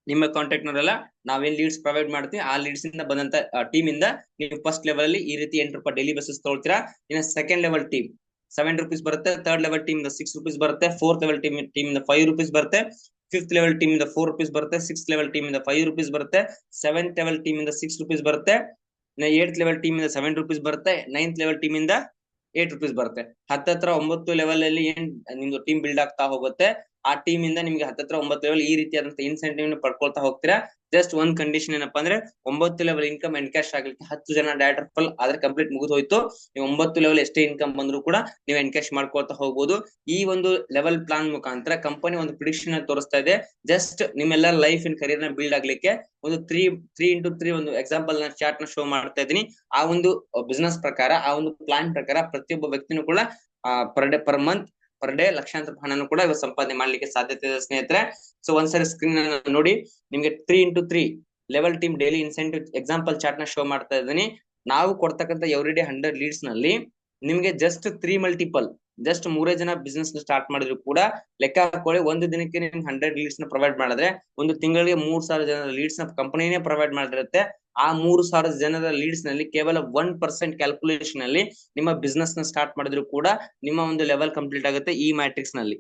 ನಿಮ್ಮ ಕಾಂಟ್ಯಾಕ್ಟ್ ನವರೆಲ್ಲ ನಾವೇನ್ ಲೀಡ್ಸ್ ಪ್ರೊವೈಡ್ ಮಾಡ್ತೀವಿ, ಆ ಲೀಡ್ಸ್ ಇಂದ ಬಂದಂತ ಟೀಮ್ ಇಂದ ನೀವು ಫಸ್ಟ್ ಲೆವೆಲ್ ಅಲ್ಲಿ ಈ ರೀತಿ 8 ರೂಪಾಯಿ ಡೈಲಿ ಬೇಸಿಸ್ ತಗೊಳ್ತೀರಾ. ಇನ್ನು ಸೆಕೆಂಡ್ ಲೆವೆಲ್ ಟೀಮ್ 7 ರೂಪೀಸ್ ಬರುತ್ತೆ, ಥರ್ಡ್ ಲೆವೆಲ್ ಟೀಮ್ 6 ರೂಪೀಸ್ ಬರುತ್ತೆ, ಫೋರ್ತ್ ಲೆವೆಲ್ ಟೀಮ್ 5 ರೂಪೀಸ್ ಬರುತ್ತೆ, ಫಿಫ್ತ್ ಲೆವೆಲ್ ಟೀಮ್ 4 ರೂಪೀಸ್ ಬರುತ್ತೆ, ಸಿಕ್ಸ್ ಲೆವೆಲ್ ಟೀಮ್ 5 ರೂಪೀಸ್ ಬರುತ್ತೆ, ಸೆವೆಂತ್ ಲೆವೆಲ್ ಟೀಮ್ 6 ರೂಪೀಸ್ ಬರುತ್ತೆ, ಏಟ್ ಲೆವೆಲ್ ಟೀಮ್ 7 ರೂಪೀಸ್ ಬರುತ್ತೆ, ನೈನ್ತ್ ಲೆವೆಲ್ ಟೀಮ್ 8 ರೂಪೀಸ್ ಬರುತ್ತೆ. ಹತ್ತತ್ರ 9 level ಅಲ್ಲಿ ಏನ್ ನಿಮ್ದು ಟೀಮ್ ಬಿಲ್ಡ್ ಆಗ್ತಾ ಹೋಗುತ್ತೆ, ಆ ಟೀಮ್ ಇಂದ ನಿಮ್ಗೆ ಹತ್ತತ್ರ 9 ಲೆವೆಲ್ ಈ ರೀತಿಯಾದಂತ ಇನ್ಸೆಂಟಿವ್ ಪಡ್ಕೊಳ್ತಾ ಹೋಗ್ತೀರಾ. ಜಸ್ಟ್ ಒಂದ್ ಕಂಡೀಷನ್ ಏನಪ್ಪಾ ಅಂದ್ರೆ 9 ಲೆವೆಲ್ ಇನ್ಕಮ್ ಅಂಡ್ ಕ್ಯಾಶ್ ಆಗ್ಲಿಕ್ಕೆ 10 ಜನ ಡೈರೆಕ್ಟರ್ ಫಲ್ ಆದ್ರೆ ಕಂಪ್ಲೀಟ್ ಮುಗಿದು ಹೋಯ್ತು. ನೀವು 9 ಲೆವೆಲ್ ಎಷ್ಟೇ ಇನ್ಕಮ್ ಬಂದ್ರು ಕೂಡ ನೀವು ಎನ್ಕ್ಯಾಶ್ ಮಾಡ್ಕೊಳ್ತಾ ಹೋಗ್ಬೋದು. ಈ ಒಂದು ಲೆವೆಲ್ ಪ್ಲಾನ್ ಮುಖಾಂತರ ಕಂಪನಿ ಒಂದು ಪ್ರಿಡಿಕ್ಷನ್ ತೋರಿಸ್ತಾ ಇದೆ. ಜಸ್ಟ್ ನಿಮ್ಮೆಲ್ಲ ಲೈಫ್ ಇನ್ ಕರಿಯರ್ ನ ಬಿಲ್ಡ್ ಆಗ್ಲಿಕ್ಕೆ ಒಂದು 3x3 ಒಂದು ಎಕ್ಸಾಂಪಲ್ ನ ಚಾರ್ಟ್ ನ ಶೋ ಮಾಡ್ತಾ ಇದೀನಿ. ಆ ಒಂದು ಬಿಸ್ನೆಸ್ ಪ್ರಕಾರ, ಆ ಒಂದು ಪ್ಲಾನ್ ಪ್ರಕಾರ ಪ್ರತಿಯೊಬ್ಬ ವ್ಯಕ್ತಿನೂ ಕೂಡ ಪರ್ ಮಂತ್ ಪರ್ ಡೇ ಲಕ್ಷಾಂತರ ಹಣನು ಕೂಡ ಇವಾಗ ಸಂಪಾದನೆ ಮಾಡ್ಲಿಕ್ಕೆ ಸಾಧ್ಯತೆ ಇದೆ ಸ್ನೇಹಿತರೆ. ಸೊ ಒಂದ್ಸರಿ ಸ್ಕ್ರೀನ್ ನೋಡಿ, ನಿಮ್ಗೆ 3x3 level team daily incentive example chart ನ ಶೋ ಮಾಡ್ತಾ ಇದ್ದೀನಿ. ನಾವು ಕೊಡ್ತಕ್ಕಂಥ ಎವ್ರಿ ಡೇ 100 ಲೀಡ್ಸ್ ನಲ್ಲಿ ನಿಮ್ಗೆ ಜಸ್ಟ್ 3 ಮಲ್ಟಿಪಲ್, ಜಸ್ಟ್ 3 ಜನ ಬಿಸ್ನೆಸ್ ಸ್ಟಾರ್ಟ್ ಮಾಡಿದ್ರು ಕೂಡ ಲೆಕ್ಕ ಹಾಕೊಳ್ಳಿ, ಒಂದು ದಿನಕ್ಕೆ ನಿಮ್ಗೆ 100 ಲೀಡ್ಸ್ ನ ಪ್ರೊವೈಡ್ ಮಾಡಿದ್ರೆ ಒಂದು ತಿಂಗಳಿಗೆ 3000 ಜನರ ಲೀಡ್ಸ್ ನ ಕಂಪನಿನೇ ಪ್ರೊವೈಡ್ ಮಾಡಿರುತ್ತೆ. ಆ 3000 ಜನರ ಲೀಡ್ಸ್ ನಲ್ಲಿ ಕೇವಲ 1% ಕ್ಯಾಲ್ಕುಲೇಷನ್ ಅಲ್ಲಿ ನಿಮ್ಮ ಬಿಸ್ನೆಸ್ ನ ಸ್ಟಾರ್ಟ್ ಮಾಡಿದ್ರು ಕೂಡ ನಿಮ್ಮ ಒಂದು ಲೆವೆಲ್ ಕಂಪ್ಲೀಟ್ ಆಗುತ್ತೆ ಈ ಮ್ಯಾಟ್ರಿಕ್ಸ್ ನಲ್ಲಿ.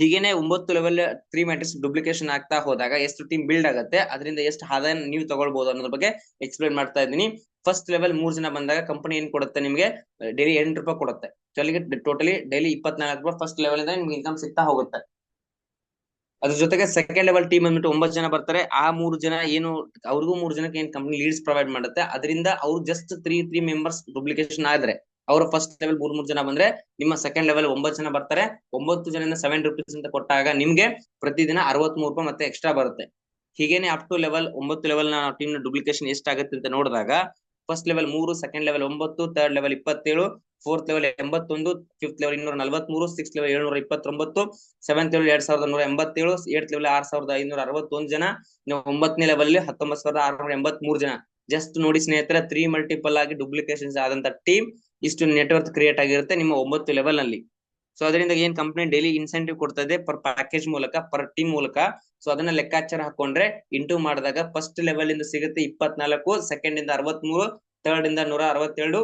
ಹೀಗೇನೆ 9 ಲೆವೆಲ್ 3 ಮ್ಯಾಟ್ರಿಕ್ಸ್ ಡುಪ್ಲಿಕೇಶನ್ ಆಗ್ತಾ ಹೋದಾಗ ಎಷ್ಟು ಟೀಮ್ ಬಿಲ್ಡ್ ಆಗುತ್ತೆ, ಅದರಿಂದ ಎಷ್ಟು ಆದಾಯ ನೀವು ತಗೊಳ್ಬಹುದು ಅನ್ನೋದ್ರ ಬಗ್ಗೆ ಎಕ್ಸ್ಪ್ಲೇನ್ ಮಾಡ್ತಾ ಇದ್ದೀನಿ. ಫಸ್ಟ್ ಲೆವೆಲ್ 3 ಜನ ಬಂದಾಗ ಕಂಪನಿ ಏನ್ ಕೊಡುತ್ತೆ, ನಿಮ್ಗೆ ಡೈಲಿ 8 ರೂಪಾಯಿ ಕೊಡುತ್ತೆ. ಟೋಟಲಿ ಡೈಲಿ 24 ರೂಪಾಯಿ ಫಸ್ಟ್ ಲೆವೆಲ್ ಇಂದ ನಿಮ್ಗೆ ಇನ್ಕಮ್ ಸಿಗ್ತಾ ಹೋಗುತ್ತೆ. ಅದ್ರ ಜೊತೆಗೆ ಸೆಕೆಂಡ್ ಲೆವೆಲ್ ಟೀಮ್ ಬಂದ್ಬಿಟ್ಟು 9 ಜನ ಬರ್ತಾರೆ. ಆ 3 ಜನ ಏನು, ಅವ್ರಿಗೂ 3 ಜನಕ್ಕೆ ಏನ್ ಕಂಪನಿ ಲೀಡ್ಸ್ ಪ್ರೊವೈಡ್ ಮಾಡುತ್ತೆ, ಅದರಿಂದ ಅವ್ರು ಜಸ್ಟ್ 3 ಮೆಂಬರ್ಸ್ ಡುಪ್ಲಿಕೇಶನ್ ಆದ್ರೆ ಅವರು ಫಸ್ಟ್ ಲೆವೆಲ್ 3 ಜನ ಬಂದ್ರೆ ನಿಮ್ಮ ಸೆಕೆಂಡ್ ಲೆವೆಲ್ 9 ಜನ ಬರ್ತಾರೆ. 9 ಜನರಿಂದ 7 ರೂಪೀಸ್ ಅಂತ ಕೊಟ್ಟಾಗ ನಿಮ್ಗೆ ಪ್ರತಿದಿನ 63 ರೂಪಾಯಿ ಮತ್ತೆ ಎಕ್ಸ್ಟ್ರಾ ಬರುತ್ತೆ. ಹೀಗೇನೆ ಅಪ್ ಟು ಲೆವೆಲ್ 9 ಲೆವೆಲ್ ನ ಟೀಮ್ ನ ಡುಪ್ಲಿಕೇಶನ್ ಎಷ್ಟಾಗುತ್ತೆ ಅಂತ ನೋಡಿದಾಗ first level 3, second level 9, third level 27, fourth level 81, fifth level 243, six level 729, seventh level 2187, eight level 6561 ಜನ, 9ನೇ ಲೆವೆಲ್ 19683 ಜನ. ಜಸ್ಟ್ ನೋಡಿ ಸ್ನೇಹಿತರೆ, 3 ಮಲ್ಟಿಪಲ್ ಆಗಿ ಡುಪ್ಲಿಕೇಶನ್ಸ್ ಆದಂತ ಟೀಮ್ ಇಷ್ಟು ನೆಟ್ವರ್ಕ್ ಕ್ರಿಯೇಟ್ ಆಗಿರುತ್ತೆ ನಿಮ್ಮ 9 ಲೆವೆಲ್ ನಲ್ಲಿ. ಸೊ ಅದರಿಂದ ಏನ್ ಕಂಪನಿ ಡೈಲಿ ಇನ್ಸೆಂಟಿವ್ ಕೊಡ್ತಾ ಇದೆ ಪರ್ ಪ್ಯಾಕೇಜ್ ಮೂಲಕ, ಪರ್ ಟೀಮ್ ಮೂಲಕ. ಸೊ ಅದನ್ನ ಲೆಕ್ಕಾಚಾರ ಹಾಕೊಂಡ್ರೆ ಇಂಟು ಮಾಡಿದಾಗ ಫಸ್ಟ್ ಲೆವೆಲ್ ಇಂದ ಸಿಗುತ್ತೆ 24, ಸೆಕೆಂಡ್ ಇಂದ 63, ಥರ್ಡ್ ಇಂದ 162,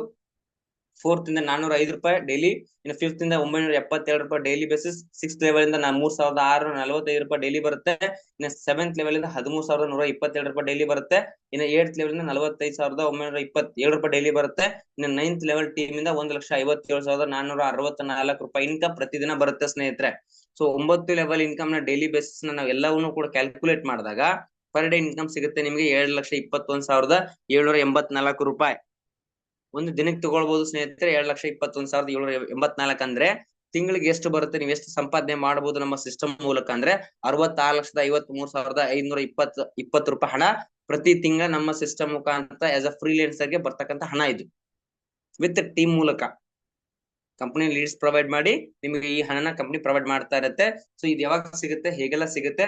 ಫೋರ್ತ್ ಇಂದ 405 ರೂಪಾಯಿ ಡೈಲಿ, ಇನ್ನು ಫಿಫ್ತ್ ಇಂದ 972 ರೂಪಾಯಿ ಡೈಲಿ ಬೇಸಿಸ್, ಸಿಕ್ಸ್ ಲೆವೆಲ್ ಇಂದ 3645 ರೂಪಾಯಿ ಡೈಲಿ ಬರುತ್ತೆ. ಇನ್ನು ಸೆವೆಂತ್ ಲೆವೆಲ್ ಇಂದ 13122 ರೂಪಾಯಿ ಡೈಲಿ ಬರುತ್ತೆ. ಇನ್ನು ಏಟ್ ಲೆವೆಲ್ ಇಂದ 45927 ರೂಪಾಯಿ ಡೈಲಿ ಬರುತ್ತೆ. ಇನ್ನು ನೈನ್ತ್ ಲೆವೆಲ್ ಟೀಮ್ ಇಂದ 1,57,464 ರೂಪಾಯಿ ಇನ್ಕಮ್ ಪ್ರತಿದಿನ ಬರುತ್ತೆ ಸ್ನೇಹಿತರೆ. ಸೊ 9 ಲೆವೆಲ್ ಇನ್ಕಮ್ ನ ಡೈಲಿ ಬೇಸಿಸ್ ನಾವು ಎಲ್ಲವನ್ನೂ ಕೂಡ ಕ್ಯಾಲ್ಕುಲೇಟ್ ಮಾಡಿದಾಗ ಪರ್ ಡೇ ಇನ್ಕಮ್ ಸಿಗುತ್ತೆ ನಿಮಗೆ 7,21,784 ರೂಪಾಯಿ ಒಂದು ದಿನಕ್ಕೆ ತಗೊಳ್ಬಹುದು ಸ್ನೇಹಿತರೆ. 7,21,784 ಅಂದ್ರೆ ತಿಂಗಳಿಗೆ ಎಷ್ಟು ಬರುತ್ತೆ, ನೀವು ಎಷ್ಟು ಸಂಪಾದನೆ ಮಾಡಬಹುದು ನಮ್ಮ ಸಿಸ್ಟಮ್ ಮೂಲಕ ಅಂದ್ರೆ 66,53,520 ರೂಪಾಯಿ ಹಣ ಪ್ರತಿ ತಿಂಗಳ ನಮ್ಮ ಸಿಸ್ಟಮ್ ಮುಖಾಂತರ ಆಸ್ ಅ ಫ್ರೀಲಾನ್ಸರ್ ಗೆ ಬರ್ತಕ್ಕಂಥ ಹಣ ಇದು. ವಿತ್ ಟೀಮ್ ಮೂಲಕ ಕಂಪನಿ ಲೀಡ್ಸ್ ಪ್ರೊವೈಡ್ ಮಾಡಿ ನಿಮಗೆ ಈ ಹಣನ ಕಂಪನಿ ಪ್ರೊವೈಡ್ ಮಾಡ್ತಾ ಇರುತ್ತೆ. ಸೊ ಇದು ಯಾವಾಗ ಸಿಗುತ್ತೆ, ಹೇಗೆಲ್ಲ ಸಿಗುತ್ತೆ,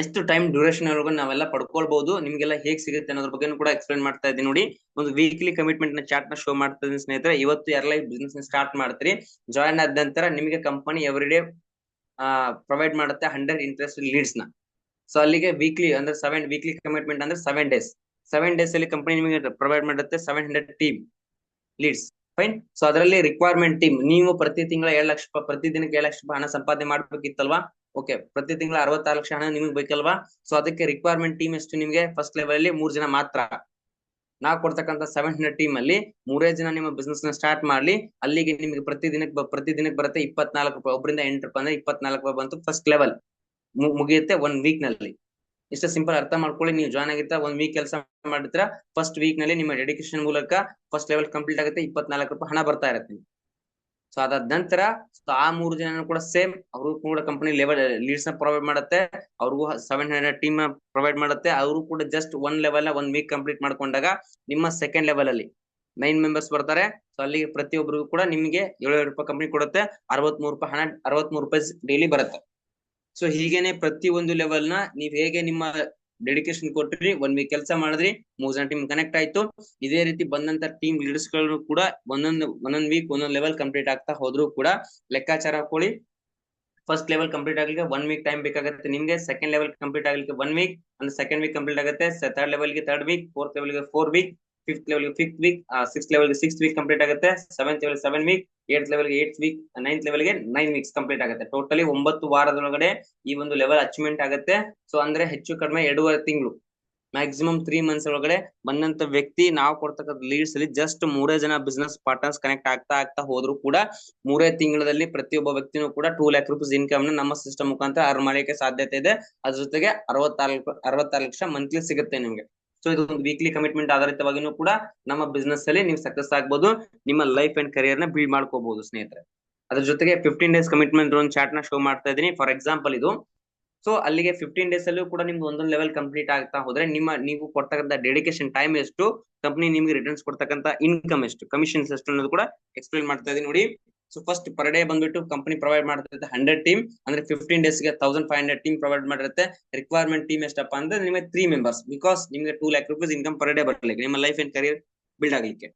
ಎಷ್ಟು ಟೈಮ್ ಡ್ಯೂರೇಷನ್ ಒಳಗೂ ನಾವೆಲ್ಲ ಪಡ್ಕೊಳ್ಬಹುದು, ನಿಮ್ಗೆಲ್ಲ ಹೇಗ್ ಸಿಗುತ್ತೆ ಅನ್ನೋದ್ರ ಬಗ್ಗೆ ಕೂಡ ಎಕ್ಸ್ಪ್ಲೇನ್ ಮಾಡ್ತಾ ಇದ್ದೀನಿ ನೋಡಿ. ಒಂದು ವೀಕ್ಲಿ ಕಮಿಟ್ಮೆಂಟ್ ನ ಚಾರ್ಟ್ ನ ಶೋ ಮಾಡ್ತಾ ಇದ್ದೀನಿ ಸ್ನೇಹಿತರೆ. ಇವತ್ತು ಯಾರೆಲ್ಲ ಬಿಸ್ನೆಸ್ ಸ್ಟಾರ್ಟ್ ಮಾಡ್ತೀರಿ, ಜಾಯಿನ್ ಆದ ನಂತರ ನಿಮಗೆ ಕಂಪನಿ ಎವ್ರಿ ಡೇ ಪ್ರೊವೈಡ್ ಮಾಡುತ್ತೆ 100 ಇಂಟ್ರೆಸ್ಟ್ ಲೀಡ್ಸ್ ನ. ಸೊ ಅಲ್ಲಿಗೆ ವೀಕ್ಲಿ ಅಂದ್ರೆ 7 ವೀಕ್ಲಿ ಕಮಿಟ್ಮೆಂಟ್ ಅಂದ್ರೆ 7 ಡೇಸ್. 7 ಡೇಸ್ ಅಲ್ಲಿ ಕಂಪನಿ ನಿಮಗೆ ಪ್ರೊವೈಡ್ ಮಾಡುತ್ತೆ 700 ಟೀಮ್ ಲೀಡ್ಸ್. ಫೈನ್. ಸೊ ಅದರಲ್ಲಿ ರಿಕ್ವೈರ್ಮೆಂಟ್ ಟೀಮ್, ನೀವು ಪ್ರತಿ ತಿಂಗಳ 7 ಲಕ್ಷ ರೂಪಾಯಿ, ಪ್ರತಿ ದಿನಕ್ಕೆ 7 ಲಕ್ಷ ರೂಪಾಯಿ ಹಣ ಸಂಪಾದನೆ ಮಾಡ್ಬೇಕಿತ್ತಲ್ವಾ. ಓಕೆ, ಪ್ರತಿ ತಿಂಗಳ 66 ಲಕ್ಷ ಹಣ ನಿಮ್ಗೆ ಬೇಕಲ್ವಾ. ಸೊ ಅದಕ್ಕೆ ರಿಕ್ವೈರ್ಮೆಂಟ್ ಟೀಮ್ ಎಷ್ಟು ನಿಮ್ಗೆ, ಫಸ್ಟ್ ಲೆವೆಲ್ ಅಲ್ಲಿ 3 ಜನ ಮಾತ್ರ. ನಾವು ಕೊಡ್ತಕ್ಕಂಥ 700 ಟೀಮ್ ಅಲ್ಲಿ 3 ಜನ ನಿಮ್ಮ ಬಿಸ್ನೆಸ್ ನ ಸ್ಟಾರ್ಟ್ ಮಾಡ್ಲಿ, ಅಲ್ಲಿಗೆ ನಿಮ್ಗೆ ಪ್ರತಿ ದಿನಕ್ಕೆ ಬರುತ್ತೆ 24 ರೂಪಾಯಿ. ಒಬ್ಬರಿಂದ 8 ರೂಪಾಯಿ ಅಂದ್ರೆ 24 ರೂಪಾಯಿ ಬಂತು. ಫಸ್ಟ್ ಲೆವೆಲ್ ಮುಗಿಯುತ್ತೆ 1 ವೀಕ್ ನಲ್ಲಿ. ಇಷ್ಟ ಸಿಂಪಲ್ ಅರ್ಥ ಮಾಡ್ಕೊಳ್ಳಿ. ನೀವು ಜಾಯ್ನ್ ಆಗಿರ್ತಾ 1 ವೀಕ್ ಕೆಲಸ ಮಾಡಿರ್ತೀರಾ, ಫಸ್ಟ್ ವೀಕ್ ನಲ್ಲಿ ನಿಮ್ಮ ಡೆಡಿಕೇಶನ್ ಮೂಲಕ ಫಸ್ಟ್ ಲೆವೆಲ್ ಕಂಪ್ಲೀಟ್ ಆಗುತ್ತೆ, 24 ರೂಪಾಯಿ ಹಣ ಬರ್ತಾ ಇರುತ್ತೆ. ಸೊ ಅದಾದ ನಂತರ ಆ 3 ಜನ ಕೂಡ ಸೇಮ್, ಅವರು ಕೂಡ ಕಂಪನಿ ಲೆವೆಲ್ ಲೀಡ್ಸ್ ನ ಪ್ರೊವೈಡ್ ಮಾಡುತ್ತೆ, ಅವ್ರಿಗೂ 700 ಟೀಮ್ ಪ್ರೊವೈಡ್ ಮಾಡುತ್ತೆ. ಅವರು ಕೂಡ ಜಸ್ಟ್ 1 ಲೆವೆಲ್ 1 ವೀಕ್ ಕಂಪ್ಲೀಟ್ ಮಾಡ್ಕೊಂಡಾಗ ನಿಮ್ಮ ಸೆಕೆಂಡ್ ಲೆವೆಲ್ ಅಲ್ಲಿ 9 ಮೆಂಬರ್ಸ್ ಬರ್ತಾರೆ. ಸೊ ಅಲ್ಲಿಗೆ ಪ್ರತಿಯೊಬ್ಬರಿಗೂ ಕೂಡ ನಿಮಗೆ 700 ರೂಪಾಯಿ ಕಂಪನಿ ಕೊಡುತ್ತೆ, 63 ರೂಪಾಯಿ ಹಣ, 63 ರೂಪಾಯಿ ಡೈಲಿ ಬರುತ್ತೆ. ಸೊ ಹೀಗೇನೆ ಪ್ರತಿ ಒಂದು ಲೆವೆಲ್ ನ ನೀವ್ ಹೇಗೆ ನಿಮ್ಮ ಡೆಡಿಕೇಶನ್ ಕೊಟ್ರಿ, 1 ವೀಕ್ ಕೆಲಸ ಮಾಡಿದ್ರಿ, 3 ಜನ ಟೀಮ್ ಕನೆಕ್ಟ್ ಆಯ್ತು, ಇದೇ ರೀತಿ ಬಂದಂತ ಟೀಮ್ ಲೀಡರ್ಸ್ ಗಳು ಕೂಡ ಒಂದೊಂದ್ ವೀಕ್ ಒಂದೊಂದ್ ಲೆವೆಲ್ ಕಂಪ್ಲೀಟ್ ಆಗ್ತಾ ಹೋದ್ರು ಕೂಡ ಲೆಕ್ಕಾಚಾರ ಹಾಕೊಳ್ಳಿ. ಫಸ್ಟ್ ಲೆವೆಲ್ ಕಂಪ್ಲೀಟ್ ಆಗ್ಲಿಕ್ಕೆ 1 ವೀಕ್ ಟೈಮ್ ಬೇಕಾಗುತ್ತೆ ನಿಮ್ಗೆ, ಸೆಕೆಂಡ್ ಲೆವೆಲ್ ಕಂಪ್ಲೀಟ್ ಆಗ್ಲಿಕ್ಕೆ 1 ವೀಕ್ ಅಂದ್ರೆ ಸೆಕೆಂಡ್ ವೀಕ್ ಕಂಪ್ಲೀಟ್ ಆಗುತ್ತೆ, ಥರ್ಡ್ ಲೆವೆಲ್ ಗೆ 3rd ವೀಕ್, ಫೋರ್ತ್ ಲೆವೆಲ್ ಗೆ 4 ವೀಕ್, ಫಿಫ್ತ್ ಲೆವೆಲ್ ಗೆ 5th ವೀಕ್, ಸಿಕ್ಸ್ ಲೆವೆಲ್ ಗೆ 6th ವೀಕ್ ಕಂಪ್ಲೀಟ್ ಆಗುತ್ತೆ, seventh level 7 week, eight level ಗೆ 8th ವೀಕ್, ನೈನ್ತ್ ಲೆವೆಲ್ ಗೆ 9 ವೀಕ್ಸ್ ಕಂಪ್ಲೀಟ್ ಆಗುತ್ತೆ. ಟೋಟಲಿ 9 ವಾರದೊಳಗಡೆ ಈ ಒಂದು ಲೆವೆಲ್ ಅಚೀವ್ಮೆಂಟ್ ಆಗುತ್ತೆ. ಸೊ ಅಂದ್ರೆ ಹೆಚ್ಚು ಕಡಿಮೆ 2.5 ತಿಂಗಳು ಮ್ಯಾಕ್ಸಿಮಮ್ 3 ಮಂತ್ಸ್ ಒಳಗಡೆ ಬಂದಂತ ವ್ಯಕ್ತಿ ನಾವು ಕೊಡ್ತಕ್ಕಂಥ ಲೀಡ್ಸ್ ಅಲ್ಲಿ ಜಸ್ಟ್ 3 ಜನ ಬಿಸ್ನೆಸ್ ಪಾರ್ಟ್ನರ್ಸ್ ಕನೆಕ್ಟ್ ಆಗ್ತಾ ಹೋದ್ರು ಕೂಡ 3 ತಿಂಗಳಲ್ಲಿ ಪ್ರತಿಯೊಬ್ಬ ವ್ಯಕ್ತಿನೂ ಕೂಡ 2 ಲ್ಯಾಕ್ ರುಪೀಸ್ ಇನ್ಕಮ್ ನ ನಮ್ಮ ಸಿಸ್ಟಮ್ ಮುಖಾಂತರ ಅರ್ನ್ ಮಾಡಲಿಕ್ಕೆ ಸಾಧ್ಯತೆ ಇದೆ. ಅದ್ರ ಜೊತೆಗೆ 66 ಲಕ್ಷ ಮಂತ್ಲಿ ಸಿಗುತ್ತೆ ನಿಮ್ಗೆ. ಸೊ ಇದು ಒಂದು ವೀಕ್ಲಿ ಕಮಿಟ್ಮೆಂಟ್ ಆಧಾರಿತವಾಗಿನೂ ಕೂಡ ನಮ್ಮ ಬಿಸ್ನೆಸ್ ಅಲ್ಲಿ ನೀವು ಸಕ್ಸಸ್ ಆಗ್ಬೋದು, ನಿಮ್ಮ ಲೈಫ್ ಅಂಡ್ ಕರಿಯರ್ ನ ಬಿಲ್ಡ್ ಮಾಡ್ಕೋಬಹುದು ಸ್ನೇಹಿತರೆ. ಅದ್ರ ಜೊತೆಗೆ 15 ಡೇಸ್ ಕಮಿಟ್ಮೆಂಟ್ ಒಂದು ಚಾರ್ಟ್ ನ ಶೋ ಮಾಡ್ತಾ ಇದ್ದೀನಿ. ಫಾರ್ ಎಕ್ಸಾಂಪಲ್ ಇದು, ಸೊ ಅಲ್ಲಿಗೆ 15 ಡೇಸ್ ಅಲ್ಲೂ ಕೂಡ ನಿಮ್ದು ಒಂದೊಂದು ಲೆವೆಲ್ ಕಂಪ್ಲೀಟ್ ಆಗ್ತಾ ಹೋದ್ರೆ ನೀವು ಕೊಡ್ತಕ್ಕಂಥ ಡೆಡಿಕೇಶನ್ ಟೈಮ್ ಎಷ್ಟು, ಕಂಪನಿ ನಿಮ್ಗೆ ರಿಟರ್ನ್ಸ್ ಕೊಡ್ತಕ್ಕಂಥ ಇನ್ಕಮ್ ಎಷ್ಟು, ಕಮಿಷನ್ಸ್ ಎಷ್ಟು ಅನ್ನೋದು ಕೂಡ ಎಕ್ಸ್ಪ್ಲೈನ್ ಮಾಡ್ತಾ ಇದೀನಿ ನೋಡಿ. ಸೊ ಫಸ್ಟ್ ಪರ್ ಡೇ ಬಂದ್ಬಿಟ್ಟು ಕಂಪನಿ ಪ್ರೊವೈಡ್ ಮಾಡ್ತಿರುತ್ತೆ 100 ಟೀಮ್, ಅಂದ್ರೆ 15 ಡೇಸ್ ಗೆ 1500 ಟೀಮ್ ಪ್ರೊವೈಡ್ ಮಾಡಿರುತ್ತೆ. ರಿಕ್ವೈರ್ಮೆಂಟ್ ಟೀಮ್ ಎಷ್ಟಪ್ಪ ಅಂದ್ರೆ ನಿಮಗೆ 3 ಮೆಂಬರ್ಸ್, ಬಿಕಾಸ್ ನಿಮ್ಗೆ 2 lac rupees income per day ಬರ್ಲಿಕ್ಕೆ, ನಿಮ್ಮ ಲೈಫ್ ಅಂಡ್ ಕರಿಯರ್ ಬಿಲ್ಡ್ ಆಗ್ಲಿಕ್ಕೆ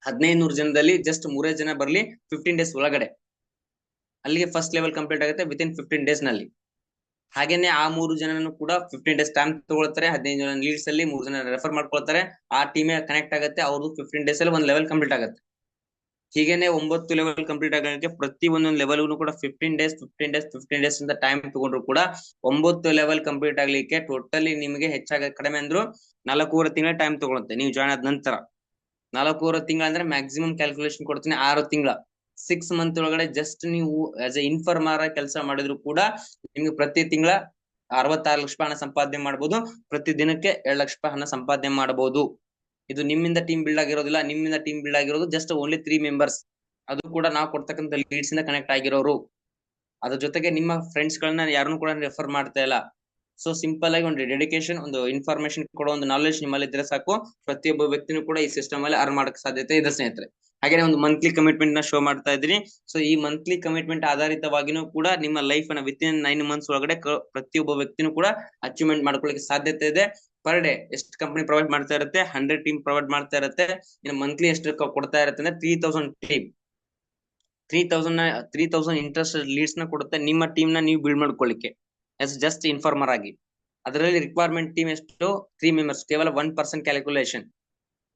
1500 ಜನದಲ್ಲಿ ಜಸ್ಟ್ 3 ಜನ ಬರ್ಲಿ 15 ಡೇಸ್ ಒಳಗಡೆ, ಅಲ್ಲಿಗೆ ಫಸ್ಟ್ ಲೆವೆಲ್ ಕಂಪ್ಲೀಟ್ ಆಗುತ್ತೆ ವಿತಿನ್ 15 ಡೇಸ್ ನಲ್ಲಿ. ಹಾಗೇನೆ ಆ 3 ಜನನು ಕೂಡ 15 ಡೇಸ್ ಟೈಮ್ ತಗೊಳ್ತಾರೆ. 15 ಜನ ಲೀಡ್ಸ್ ಅಲ್ಲಿ 3 ಜನ ರೆಫರ್ ಮಾಡ್ಕೊಳ್ತಾರೆ, ಆ ಟೀಮ್ ಕನೆಕ್ಟ್ ಆಗುತ್ತೆ, ಅವ್ರದ್ದು 15 ಡೇಸ್ ಅಲ್ಲಿ ಒಂದು ಲೆವೆಲ್ ಕಂಪ್ಲೀಟ್ ಆಗುತ್ತೆ. ಹೀಗೇನೆ 9 ಲೆವೆಲ್ ಕಂಪ್ಲೀಟ್ ಆಗಲಿಕ್ಕೆ ಪ್ರತಿ ಒಂದೊಂದು ಲೆವೆಲ್ ಕೂಡ 15 ಡೇಸ್ ಅಂತ ಟೈಮ್ ತಗೊಂಡ್ರು ಕೂಡ 9 ಲೆವೆಲ್ ಕಂಪ್ಲೀಟ್ ಆಗ್ಲಿಕ್ಕೆ ಟೋಟಲಿ ನಿಮಗೆ ಹೆಚ್ಚಾಗ ಕಡಿಮೆ ಅಂದ್ರು 4.5 ತಿಂಗಳ ಟೈಮ್ ತಗೊಳುತ್ತೆ. ನೀವು ಜಾಯ್ನ್ ಆದ ನಂತರ 4.5 ತಿಂಗಳ ಅಂದ್ರೆ ಮ್ಯಾಕ್ಸಿಮಮ್ ಕ್ಯಾಲ್ಕುಲೇಷನ್ ಕೊಡ್ತೀನಿ 6 ತಿಂಗಳ, 6 ಮಂತ್ ಒಳಗಡೆ ಜಸ್ಟ್ ನೀವು ಆಸ್ ಎ ಇನ್ಫಾರ್ಮರ್ ಕೆಲಸ ಮಾಡಿದ್ರು ಕೂಡ ನಿಮ್ಗೆ ಪ್ರತಿ ತಿಂಗಳ 66 ಲಕ್ಷ ಹಣ ಸಂಪಾದನೆ ಮಾಡಬಹುದು, ಪ್ರತಿ ದಿನಕ್ಕೆ 2 ಲಕ್ಷ ಹಣ ಸಂಪಾದನೆ ಮಾಡಬಹುದು. ಇದು ನಿಮ್ಮಿಂದ ಟೀಮ್ ಬಿಲ್ಡ್ ಆಗಿರೋದಿಲ್ಲ, ನಿಮ್ಮಿಂದ ಟೀಮ್ ಬಿಲ್ಡ್ ಆಗಿರೋದು ಜಸ್ಟ್ ಓನ್ಲಿ 3 ಮೆಂಬರ್ಸ್, ಅದು ಕೂಡ ನಾವು ಕೊಡ್ತಕ್ಕಂಥ ಲೀಡ್ಸ್ ಇಂದ ಕನೆಕ್ಟ್ ಆಗಿರೋರು. ಅದ್ರ ಜೊತೆಗೆ ನಿಮ್ಮ ಫ್ರೆಂಡ್ಸ್ ಗಳನ್ನ ಯಾರನ್ನು ಕೂಡ ರೆಫರ್ ಮಾಡ್ತಾ ಇಲ್ಲ. ಸೊ ಸಿಂಪಲ್ ಆಗಿ ಒಂದು ಡೆಡಿಕೇಶನ್, ಒಂದು ಇನ್ಫಾರ್ಮೇಶನ್ ಕೊಡೋ ಒಂದು ನಾಲೆಜ್ ನಿಮ್ಮಲ್ಲಿ ಇದ್ರೆ ಸಾಕು, ಪ್ರತಿಯೊಬ್ಬ ವ್ಯಕ್ತಿನೂ ಕೂಡ ಈ ಸಿಸ್ಟಮ್ ಅಲ್ಲಿ ಅರ್ನ್ ಮಾಡಕ್ಕೆ ಸಾಧ್ಯತೆ ಇದೆ ಸ್ನೇಹಿತರೆ. ಹಾಗೆ ಒಂದು ಮಂತ್ಲಿ ಕಮಿಟ್ಮೆಂಟ್ ನ ಶೋ ಮಾಡ್ತಾ ಇದ್ದೀನಿ. ಸೊ ಈ ಮಂತ್ಲಿ ಕಮಿಟ್ಮೆಂಟ್ ಆಧಾರಿತವಾಗಿನೂ ಕೂಡ ನಿಮ್ಮ ಲೈಫ್ ಅನ್ನ ವಿತಿನ್ 9 ಮಂತ್ಸ್ ಒಳಗಡೆ ಪ್ರತಿಯೊಬ್ಬ ವ್ಯಕ್ತಿನೂ ಕೂಡ ಅಚೀವ್ಮೆಂಟ್ ಮಾಡ್ಕೊಳ್ಳಿಕ್ಕೆ ಸಾಧ್ಯತೆ ಇದೆ. ಪರ್ ಡೇ ಎಷ್ಟು ಕಂಪನಿ ಪ್ರೊವೈಡ್ ಮಾಡ್ತಾ ಇರುತ್ತೆ, 100 ಟೀಮ್ ಪ್ರೊವೈಡ್ ಮಾಡ್ತಾ ಇರುತ್ತೆ. ಇನ್ನು ಮಂತ್ಲಿ ಎಷ್ಟು ಕೊಡ್ತಾ ಇರುತ್ತೆ ಅಂದ್ರೆ 3000 ಟೀಮ್, 3000 ಇಂಟ್ರೆಸ್ಟ್ ಲೀಡ್ಸ್ ನ ಕೊಡುತ್ತೆ ನಿಮ್ಮ ಟೀಮ್ ನ ನೀವು ಬಿಲ್ಡ್ ಮಾಡ್ಕೊಳ್ಳಿಕ್ಕೆ ಆಸ್ ಜಸ್ಟ್ ಇನ್ಫಾರ್ಮರ್ ಆಗಿ. ಅದರಲ್ಲಿ ರಿಕ್ವೈರ್ಮೆಂಟ್ ಟೀಮ್ ಎಷ್ಟು 3 ಮೆಂಬರ್ಸ್, ಕೇವಲ 1% ಕ್ಯಾಲ್ಕುಲೇಷನ್.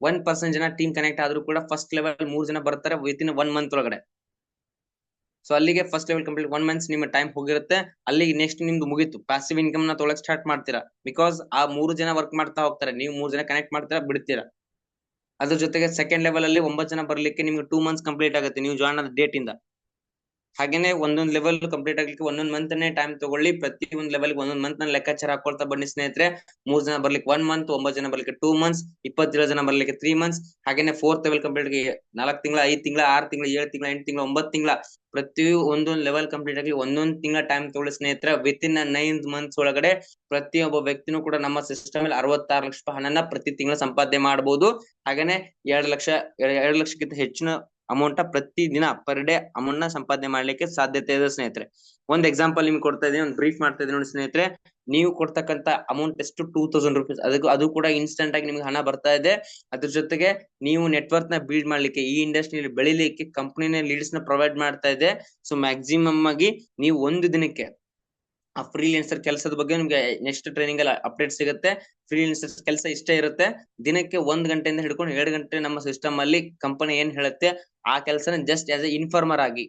1% ಜನ ಟೀಮ್ ಕನೆಕ್ಟ್ ಆದ್ರೂ ಕೂಡ ಫಸ್ಟ್ ಲೆವೆಲ್ 3 ಜನ ಬರ್ತಾರೆ ವಿತಿನ್ 1 ಮಂತ್ ಒಳಗಡೆ. ಸೊ ಅಲ್ಲಿಗೆ ಫಸ್ಟ್ ಲೆವೆಲ್ ಕಂಪ್ಲೀಟ್ 1 ಮಂತ್ಸ್ ನಿಮ್ಮ ಟೈಮ್ ಹೋಗಿರುತ್ತೆ. ಅಲ್ಲಿಗೆ ನೆಕ್ಸ್ಟ್ ನಿಮ್ದು ಮುಗೀತು, ಪ್ಯಾಸಿವ್ ಇನ್ಕಮ್ ನ ತೊಗೊಳಕ್ ಸ್ಟಾರ್ಟ್ ಮಾಡ್ತೀರಾ. ಬಿಕಾಸ್ ಆ 3 ಜನ ವರ್ಕ್ ಮಾಡ್ತಾ ಹೋಗ್ತಾರೆ, ನೀವು 3 ಜನ ಕನೆಕ್ಟ್ ಮಾಡ್ತೀರಾ, ಬಿಡ್ತೀರಾ. ಅದ್ರ ಜೊತೆಗೆ ಸೆಕೆಂಡ್ ಲೆವೆಲ್ ಅಲ್ಲಿ 9 ಜನ ಬರ್ಲಿಕ್ಕೆ ನಿಮ್ಗೆ 2 ಮಂತ್ಸ್ ಕಂಪ್ಲೀಟ್ ಆಗುತ್ತೆ ನೀವು ಜಾಯ್ನ್ ಆದ ಡೇಟ್ ಇಂದ. ಹಾಗೇನೆ ಒಂದೊಂದು ಲೆವೆಲ್ ಕಂಪ್ಲೀಟ್ ಆಗ್ಲಿಕ್ಕೆ 1 ಮಂತ್ ನೇ ಟೈಮ್ ತಗೊಳ್ಳಿ. ಪ್ರತಿ ಒಂದು ಲೆವೆಲ್ 1 ಮಂತ್ ನ ಲೆಕ್ಕಾಚಾರ ಹಾಕೊಳ್ತಾ ಬನ್ನಿ ಸ್ನೇಹಿತರೆ. 3 ಜನ ಬರ್ಲಿಕ್ಕೆ 1 ಮಂತ್, 9 ಜನ ಬರ್ಲಿಕ್ಕೆ 2 ಮಂತ್ಸ್, 27 ಜನ ಬರ್ಲಿಕ್ಕೆ 3 ಮಂತ್ಸ್. ಹಾಗೇನೆ 4th ಲೆವೆಲ್ ಕಂಪ್ಲೀಟ್ ಗೆ 4 ತಿಂಗಳ, 5 ತಿಂಗಳ, 6 ತಿಂಗಳ, 7 ತಿಂಗಳ, 8 ತಿಂಗಳ, 9 ತಿಂಗಳ, ಪ್ರತಿ ಒಂದೊಂದು ಲೆವೆಲ್ ಕಂಪ್ಲೀಟ್ ಆಗಿ 1 ತಿಂಗಳ ಟೈಮ್ ತಗೊಳ್ಳಿ ಸ್ನೇಹಿತರೆ. ವಿತಿನ್ 9 ಮಂತ್ಸ್ ಒಳಗಡೆ ಪ್ರತಿಯೊಬ್ಬ ವ್ಯಕ್ತಿನೂ ಕೂಡ ನಮ್ಮ ಸಿಸ್ಟಮ್ ಅಲ್ಲಿ 66 ಲಕ್ಷ ಹಣನ ಪ್ರತಿ ತಿಂಗಳ ಸಂಪಾದನೆ ಮಾಡಬಹುದು. ಹಾಗೇನೆ 2 ಲಕ್ಷಕ್ಕಿಂತ ಹೆಚ್ಚಿನ ಅಮೌಂಟ್ ಪ್ರತಿ ದಿನ ಪರ್ ಡೇ ಅಮೌಂಟ್ ನ ಸಂಪಾದನೆ ಮಾಡ್ಲಿಕ್ಕೆ ಸಾಧ್ಯತೆ ಇದೆ ಸ್ನೇಹಿತರೆ. ಒಂದು ಎಕ್ಸಾಂಪಲ್ ನಿಮ್ಗೆ ಕೊಡ್ತಾ ಇದೀನಿ, ಒಂದು ಬ್ರೀಫ್ ಮಾಡ್ತಾ ಇದೀನಿ ನೋಡಿ ಸ್ನೇಹಿತರೆ. ನೀವು ಕೊಡ್ತಕ್ಕಂತ ಅಮೌಂಟ್ ಎಷ್ಟು 2000 ರುಪೀಸ್, ಅದು ಕೂಡ ಇನ್ಸ್ಟೆಂಟ್ ಆಗಿ ನಿಮ್ಗೆ ಹಣ ಬರ್ತಾ ಇದೆ. ಅದ್ರ ಜೊತೆಗೆ ನೀವು ನೆಟ್ವರ್ಕ್ ನ ಬಿಲ್ಡ್ ಮಾಡ್ಲಿಕ್ಕೆ, ಈ ಇಂಡಸ್ಟ್ರಿಯಲ್ಲಿ ಬೆಳಿಲಿಕ್ಕೆ ಕಂಪನಿನ ಲೀಡ್ಸ್ ನ ಪ್ರೊವೈಡ್ ಮಾಡ್ತಾ ಇದೆ. ಸೊ ಮ್ಯಾಕ್ಸಿಮಮ್ ಆಗಿ ನೀವು ಒಂದು ದಿನಕ್ಕೆ ಆ ಫ್ರೀಲಾನ್ಸರ್ ಕೆಲಸದ ಬಗ್ಗೆ ನಿಮ್ಗೆ ನೆಕ್ಸ್ಟ್ ಟ್ರೈನಿಂಗ್ ಅಲ್ಲಿ ಅಪ್ಡೇಟ್ ಸಿಗುತ್ತೆ. ಫ್ರೀಲಾನ್ಸರ್ ಕೆಲಸ ಇಷ್ಟೇ ಇರುತ್ತೆ, ದಿನಕ್ಕೆ 1 ಗಂಟೆಯಿಂದ ಹಿಡ್ಕೊಂಡು 2 ಗಂಟೆ ನಮ್ಮ ಸಿಸ್ಟಮ್ ಅಲ್ಲಿ ಕಂಪನಿ ಏನ್ ಹೇಳುತ್ತೆ ಆ ಕೆಲಸನ ಜಸ್ಟ್ ಆಸ್ ಎ ಇನ್ಫಾರ್ಮರ್ ಆಗಿ,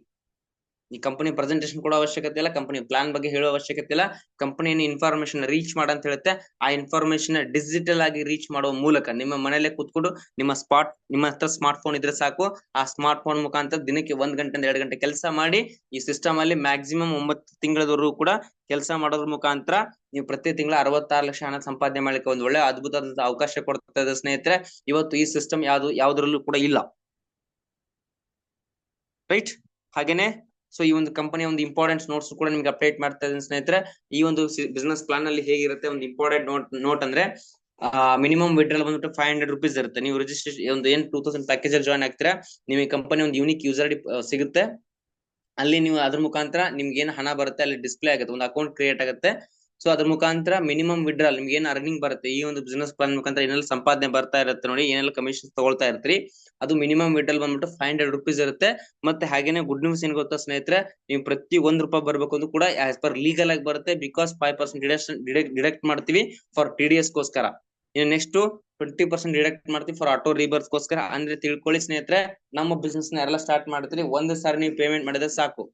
ಈ ಕಂಪನಿ ಪ್ರೆಸೆಂಟೇಶನ್ ಕೊಡೋ ಅವಶ್ಯಕತೆ ಇಲ್ಲ, ಕಂಪನಿ ಪ್ಲಾನ್ ಬಗ್ಗೆ ಹೇಳೋ ಅವಶ್ಯಕತೆ ಇಲ್ಲ. ಕಂಪನಿ ಇನ್ಫಾರ್ಮೇಶನ್ ರೀಚ್ ಮಾಡಂತ ಹೇಳುತ್ತೆ. ಆ ಇನ್ಫಾರ್ಮೇಶನ್ ಡಿಜಿಟಲ್ ಆಗಿ ರೀಚ್ ಮಾಡುವ ಮೂಲಕ ನಿಮ್ಮ ಮನೆಯಲ್ಲೇ ಕೂತ್ಕೊಂಡು ನಿಮ್ಮ ಹತ್ರ ಸ್ಮಾರ್ಟ್ ಫೋನ್ ಇದ್ರೆ ಸಾಕು, ಆ ಸ್ಮಾರ್ಟ್ ಫೋನ್ ಮುಖಾಂತರ ದಿನಕ್ಕೆ 1 ಗಂಟೆಯಿಂದ 2 ಗಂಟೆ ಕೆಲಸ ಮಾಡಿ ಈ ಸಿಸ್ಟಮ್ ಅಲ್ಲಿ ಮ್ಯಾಕ್ಸಿಮಮ್ 9 ತಿಂಗಳವರೆಗೂ ಕೂಡ ಕೆಲಸ ಮಾಡೋದ್ರ ಮುಖಾಂತರ ನೀವು ಪ್ರತಿ ತಿಂಗಳ 66 ಲಕ್ಷ ಹಣ ಸಂಪಾದನೆ ಮಾಡ್ಲಿಕ್ಕೆ ಒಂದು ಒಳ್ಳೆ ಅದ್ಭುತವಾದ ಅವಕಾಶ ಕೊಡ್ತಾ ಇದೆ ಸ್ನೇಹಿತರೆ. ಇವತ್ತು ಈ ಸಿಸ್ಟಮ್ ಯಾವ್ದ್ರಲ್ಲೂ ಕೂಡ ಇಲ್ಲ, ರೈಟ್? ಹಾಗೇನೆ ಸೊ ಈ ಒಂದು ಕಂಪನಿಯ ಒಂದು ಇಂಪಾರ್ಟೆಂಟ್ ನೋಟ್ಸ್ ಕೂಡ ನಿಮ್ಗೆ ಅಪ್ಡೇಟ್ ಮಾಡ್ತಾ ಇದ್ದೀನಿ ಸ್ನೇಹಿತರೆ. ಈ ಒಂದು ಬಿಸ್ನೆಸ್ ಪ್ಲಾನ್ ಅಲ್ಲಿ ಹೇಗಿರುತ್ತೆ, ಒಂದು ಇಂಪಾರ್ಟೆಂಟ್ ನೋಟ್ ಅಂದ್ರೆ ಮಿನಿಮಮ್ ವಿಡ್ರಾಲ್ ಬಂದ್ಬಿಟ್ಟು 500 ರುಪೀಸ್ ಇರುತ್ತೆ. ನೀವು ರಿಜಿಸ್ಟ್ರೇಷನ್ ಒಂದು ಏನ್ 2000 ಪ್ಯಾಕೇಜ್ ಅಲ್ಲಿ ಜಾಯ್ನ್ ಆಗ್ತೀರಾ, ನಿಮಗೆ ಕಂಪನಿ ಒಂದು ಯೂನಿಕ್ ಯೂಸರ್ ಐಡಿ ಸಿಗುತ್ತೆ. ಅಲ್ಲಿ ನೀವು ಅದ್ರ ಮುಖಾಂತರ ನಿಮ್ಗೆ ಏನ್ ಹಣ ಬರುತ್ತೆ ಅಲ್ಲಿ ಡಿಸ್ಪ್ಲೇ ಆಗುತ್ತೆ, ಒಂದು ಅಕೌಂಟ್ ಕ್ರಿಯೇಟ್ ಆಗುತ್ತೆ. ಸೊ ಅದ್ರ ಮುಖಾಂತರ ಮಿನಿಮಮ್ ವಿಡ್ರಾಲ್ ನಿಮ್ಗೆ ಏನ್ ಅರ್ನಿಂಗ್ ಬರುತ್ತೆ, ಈ ಒಂದು ಬಿಸ್ನೆಸ್ ಪ್ಲಾನ್ ಮುಖಾಂತರ ಏನೆಲ್ಲ ಸಂಪಾದನೆ ಬರ್ತಾ ಇರುತ್ತೆ ನೋಡಿ, ಏನೆಲ್ಲ ಕಮಿಷನ್ ತಗೊಳ್ತಾ ಇರ್ತೀರಿ, ಅದು ಮಿನಿಮಮ್ ವಿಡ್ರಾಲ್ ಬಂದ್ಬಿಟ್ಟು 500 ರುಪೀಸ್ ಇರುತ್ತೆ. ಮತ್ತೆ ಹಾಗೇನೆ ಗುಡ್ ನ್ಯೂಸ್ ಏನ್ ಗೊತ್ತಾ ಸ್ನೇಹಿತರೆ, ನೀವು ಪ್ರತಿ 1 ರೂಪಾಯಿ ಬರ್ಬೇಕು ಅಂತ ಕೂಡ ಆಸ್ ಪರ್ ಲೀಗಲ್ ಆಗಿ ಬರುತ್ತೆ. ಬಿಕಾಸ್ 5% ಡಿಡಕ್ಟ್ ಮಾಡ್ತೀವಿ ಫಾರ್ TDS ಗೋಸ್ಕರ. ಇನ್ನು ನೆಕ್ಸ್ಟ್ 20% ಡಿಡಕ್ಟ್ ಮಾಡ್ತೀವಿ ಫಾರ್ ಆಟೋ ರೀಬರ್ಸ್ ಗೋಸ್ಕರ. ಅಂದ್ರೆ ತಿಳ್ಕೊಳ್ಳಿ ಸ್ನೇಹಿತರೆ, ನಮ್ಮ ಬಿಸ್ನೆಸ್ ನ ಎಲ್ಲ ಸ್ಟಾರ್ಟ್ ಮಾಡ್ತೀರಿ, 1 ಸಾರಿ ನೀವು ಪೇಮೆಂಟ್ ಮಾಡಿದ್ರೆ ಸಾಕು.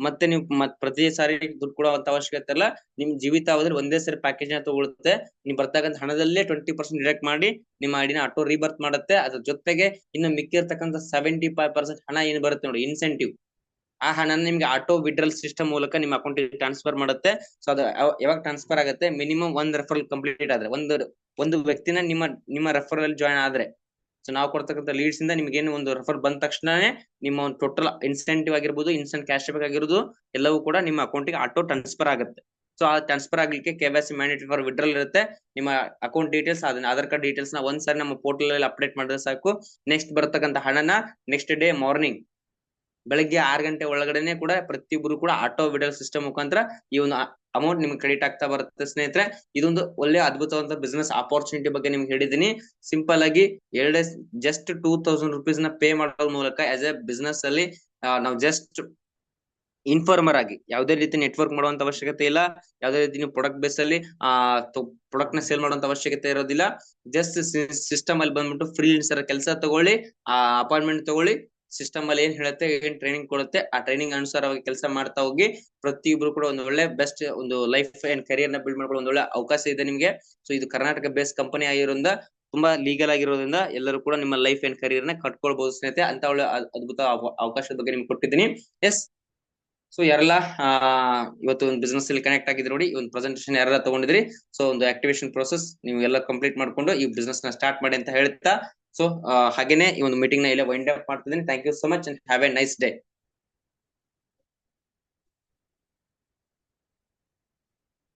ಮತ್ತೆ ನೀವು ಪ್ರತಿ ಸಾರಿ ದುಡ್ಡು ಕೊಡುವಂತ ಅವಶ್ಯಕತೆ ಇಲ್ಲ. ನಿಮ್ ಜೀವಿತಾವಧಿಯಲ್ಲಿ ಒಂದೇ ಸರಿ ಪ್ಯಾಕೇಜ್ ನ ತಗೊಳುತ್ತೆ. ನೀವು ಬರ್ತಕ್ಕಂಥ ಹಣದಲ್ಲೇ 20% ಡಿಡಕ್ಟ್ ಮಾಡಿ ನಿಮ್ಮ ಐಡಿನ ಆಟೋ ರೀಬರ್ತ್ ಮಾಡುತ್ತೆ. ಅದ್ರ ಜೊತೆಗೆ ಇನ್ನು ಮಿಕ್ಕಿರ್ತಕ್ಕಂಥ 75% ಹಣ ಏನ್ ಬರುತ್ತೆ ನೋಡಿ ಇನ್ಸೆಂಟಿವ್, ಆ ಹಣ ನಿಮ್ಗೆ ಆಟೋ ವಿಡ್ರಲ್ ಸಿಸ್ಟಮ್ ಮೂಲಕ ನಿಮ್ಮ ಅಕೌಂಟ್ ಟ್ರಾನ್ಸ್ಫರ್ ಮಾಡುತ್ತೆ. ಸೊ ಅದು ಯಾವಾಗ ಟ್ರಾನ್ಸ್ಫರ್ ಆಗುತ್ತೆ, ಮಿನಿಮಮ್ ಒಂದ್ ರೆಫರಲ್ ಕಂಪ್ಲೀಟ್ ಆದ್ರೆ, ಒಂದು ವ್ಯಕ್ತಿನ ನಿಮ್ಮ ರೆಫರಲ್ ಜಾಯ್ನ್ ಆದ್ರೆ, ಸೊ ನಾವು ಕೊಡ್ತಕ್ಕಂಥ ಲೀಡ್ಸ್ ಇಂದ ನಿಮ್ಗೆ ಏನು ಒಂದು ರೆಫರ್ ಬಂದ ತಕ್ಷಣನೇ ನಿಮ್ಮ ಒಂದು ಟೋಟಲ್ ಇನ್ಸೆಂಟಿವ್ ಆಗಿರ್ಬೋದು, ಇನ್ಸ್ಟೆಂಟ್ ಕ್ಯಾಶ್ ಬ್ಯಾಕ್ ಆಗಿರೋದು ಎಲ್ಲವೂ ಕೂಡ ನಿಮ್ಮ ಅಕೌಂಟ್ಗೆ ಆಟೋ ಟ್ರಾನ್ಸ್ಫರ್ ಆಗುತ್ತೆ. ಸೊ ಆ ಟ್ರಾನ್ಸ್ಫರ್ ಆಗ್ಲಿಕ್ಕೆ KYC ಮ್ಯಾಂಡೇಟರಿ ಫಾರ್ ವಿಡ್ರಲ್ ಇರುತ್ತೆ. ನಿಮ್ಮ ಅಕೌಂಟ್ ಡೀಟೇಲ್ಸ್, ಅದನ್ನ ಆಧಾರ್ ಕಾರ್ಡ್ ಡೀಟೇಲ್ಸ್ ನ ಒಂದ್ಸಾರಿ ನಮ್ಮ ಪೋರ್ಟಲ್ ಅಲ್ಲಿ ಅಪ್ಡೇಟ್ ಮಾಡಿದ್ರೆ ಸಾಕು. ನೆಕ್ಸ್ಟ್ ಬರ್ತಕ್ಕಂಥ ಹಣನ ನೆಕ್ಸ್ಟ್ ಡೇ ಮಾರ್ನಿಂಗ್ ಬೆಳಗ್ಗೆ 6 ಗಂಟೆ ಒಳಗಡೆನೆ ಕೂಡ ಪ್ರತಿಯೊಬ್ಬರು ಕೂಡ ಆಟೋ ವಿಡ್ರಾಲ್ ಸಿಸ್ಟಮ್ ಮುಖಾಂತರ ಈ ಒಂದು ಅಮೌಂಟ್ ನಿಮ್ಗೆ ಕ್ರೆಡಿಟ್ ಆಗ್ತಾ ಬರುತ್ತೆ ಸ್ನೇಹಿತರೆ. ಇದೊಂದು ಒಳ್ಳೆ ಅದ್ಭುತವಾದ ಬಿಸ್ನೆಸ್ ಆಪರ್ಚುನಿಟಿ ಬಗ್ಗೆ ನಿಮ್ಗೆ ಹೇಳಿದೀನಿ. ಸಿಂಪಲ್ ಆಗಿ ಜಸ್ಟ್ 2000 ರುಪೀಸ್ ನ ಪೇ ಮಾಡೋ ಮೂಲಕ ಆಸ್ ಎ ಬಿಸ್ನೆಸ್ ಅಲ್ಲಿ ನಾವು ಜಸ್ಟ್ ಇನ್ಫಾರ್ಮರ್ ಆಗಿ ಯಾವುದೇ ರೀತಿ ನೆಟ್ವರ್ಕ್ ಮಾಡುವಂತ ಅವಶ್ಯಕತೆ ಇಲ್ಲ. ಯಾವುದೇ ರೀತಿ ನೀವು ಪ್ರಾಡಕ್ಟ್ ಬೇಸ್ ಅಲ್ಲಿ ಪ್ರಾಡಕ್ಟ್ ನ ಸೇಲ್ ಮಾಡುವಂತ ಅವಶ್ಯಕತೆ ಇರೋದಿಲ್ಲ. ಜಸ್ಟ್ ಸಿಸ್ಟಮ್ ಅಲ್ಲಿ ಬಂದ್ಬಿಟ್ಟು ಫ್ರೀಲಾನ್ಸರ್ ಕೆಲಸ ತಗೊಳ್ಳಿ, ಅಪಾಯಿಂಟ್ಮೆಂಟ್ ತಗೊಳ್ಳಿ, ಸಿಸ್ಟಮ್ ಅಲ್ಲಿ ಏನ್ ಹೇಳುತ್ತೆ, ಏನ್ ಟ್ರೈನಿಂಗ್ ಕೊಡುತ್ತೆ, ಆ ಟ್ರೈನಿಂಗ್ ಅನುಸಾರವಾಗಿ ಕೆಲಸ ಮಾಡ್ತಾ ಹೋಗಿ ಪ್ರತಿಯೊಬ್ರು ಕೂಡ ಒಂದು ಒಳ್ಳೆ ಬೆಸ್ಟ್ ಒಂದು ಲೈಫ್ ಅಂಡ್ ಕರಿಯರ್ ನ ಬಿಲ್ಡ್ ಮಾಡ್ಕೊಳ್ಳೋ ಒಂದು ಒಳ್ಳೆ ಅವಕಾಶ ಇದೆ ನಿಮ್ಗೆ. ಸೊ ಇದು ಕರ್ನಾಟಕ ಬೇಸ್ಡ್ ಕಂಪನಿ ಆಗಿರೋದ್ರಿಂದ, ತುಂಬಾ ಲೀಗಲ್ ಆಗಿರೋದ್ರಿಂದ ಎಲ್ಲರೂ ಕೂಡ ನಿಮ್ಮ ಲೈಫ್ ಅಂಡ್ ಕರಿಯರ್ ನ ಕಟ್ಕೊಳ್ಬಹುದು ಸ್ನೇಹಿತರೆ. ಅಂತ ಒಳ್ಳೆ ಅದ್ಭುತ ಅವಕಾಶದ ಬಗ್ಗೆ ನಿಮ್ಗೆ ಕೊಟ್ಟಿದ್ದೀನಿ. ಎಸ್, ಸೊ ಯಾರೆಲ್ಲ ಇವತ್ತು ಒಂದು ಬಿಸ್ನೆಸ್ ಅಲ್ಲಿ ಕನೆಕ್ಟ್ ಆಗಿದ್ರೆ ನೋಡಿ, ಒಂದು ಪ್ರೆಸೆಂಟೇಷನ್ ಯಾರೆಲ್ಲ ತಗೊಂಡಿದ್ರಿ, ಸೊ ಒಂದು ಆಕ್ಟಿವೇಶನ್ ಪ್ರೋಸೆಸ್ ನೀವು ಎಲ್ಲ ಕಂಪ್ಲೀಟ್ ಮಾಡ್ಕೊಂಡು ಈ ಬಿಸ್ನೆಸ್ ನ ಸ್ಟಾರ್ಟ್ ಮಾಡಿ ಅಂತ ಹೇಳ್ತಾ, ಸೊ ಹಾಗೇನೆ ಈ ಒಂದು ಮೀಟಿಂಗ್ ನ ಇಲ್ಲೇ ವೈಂಡ್ ಅಪ್ ಮಾಡ್ತಿದ್ದೀನಿ. Thank you so much and have a nice day.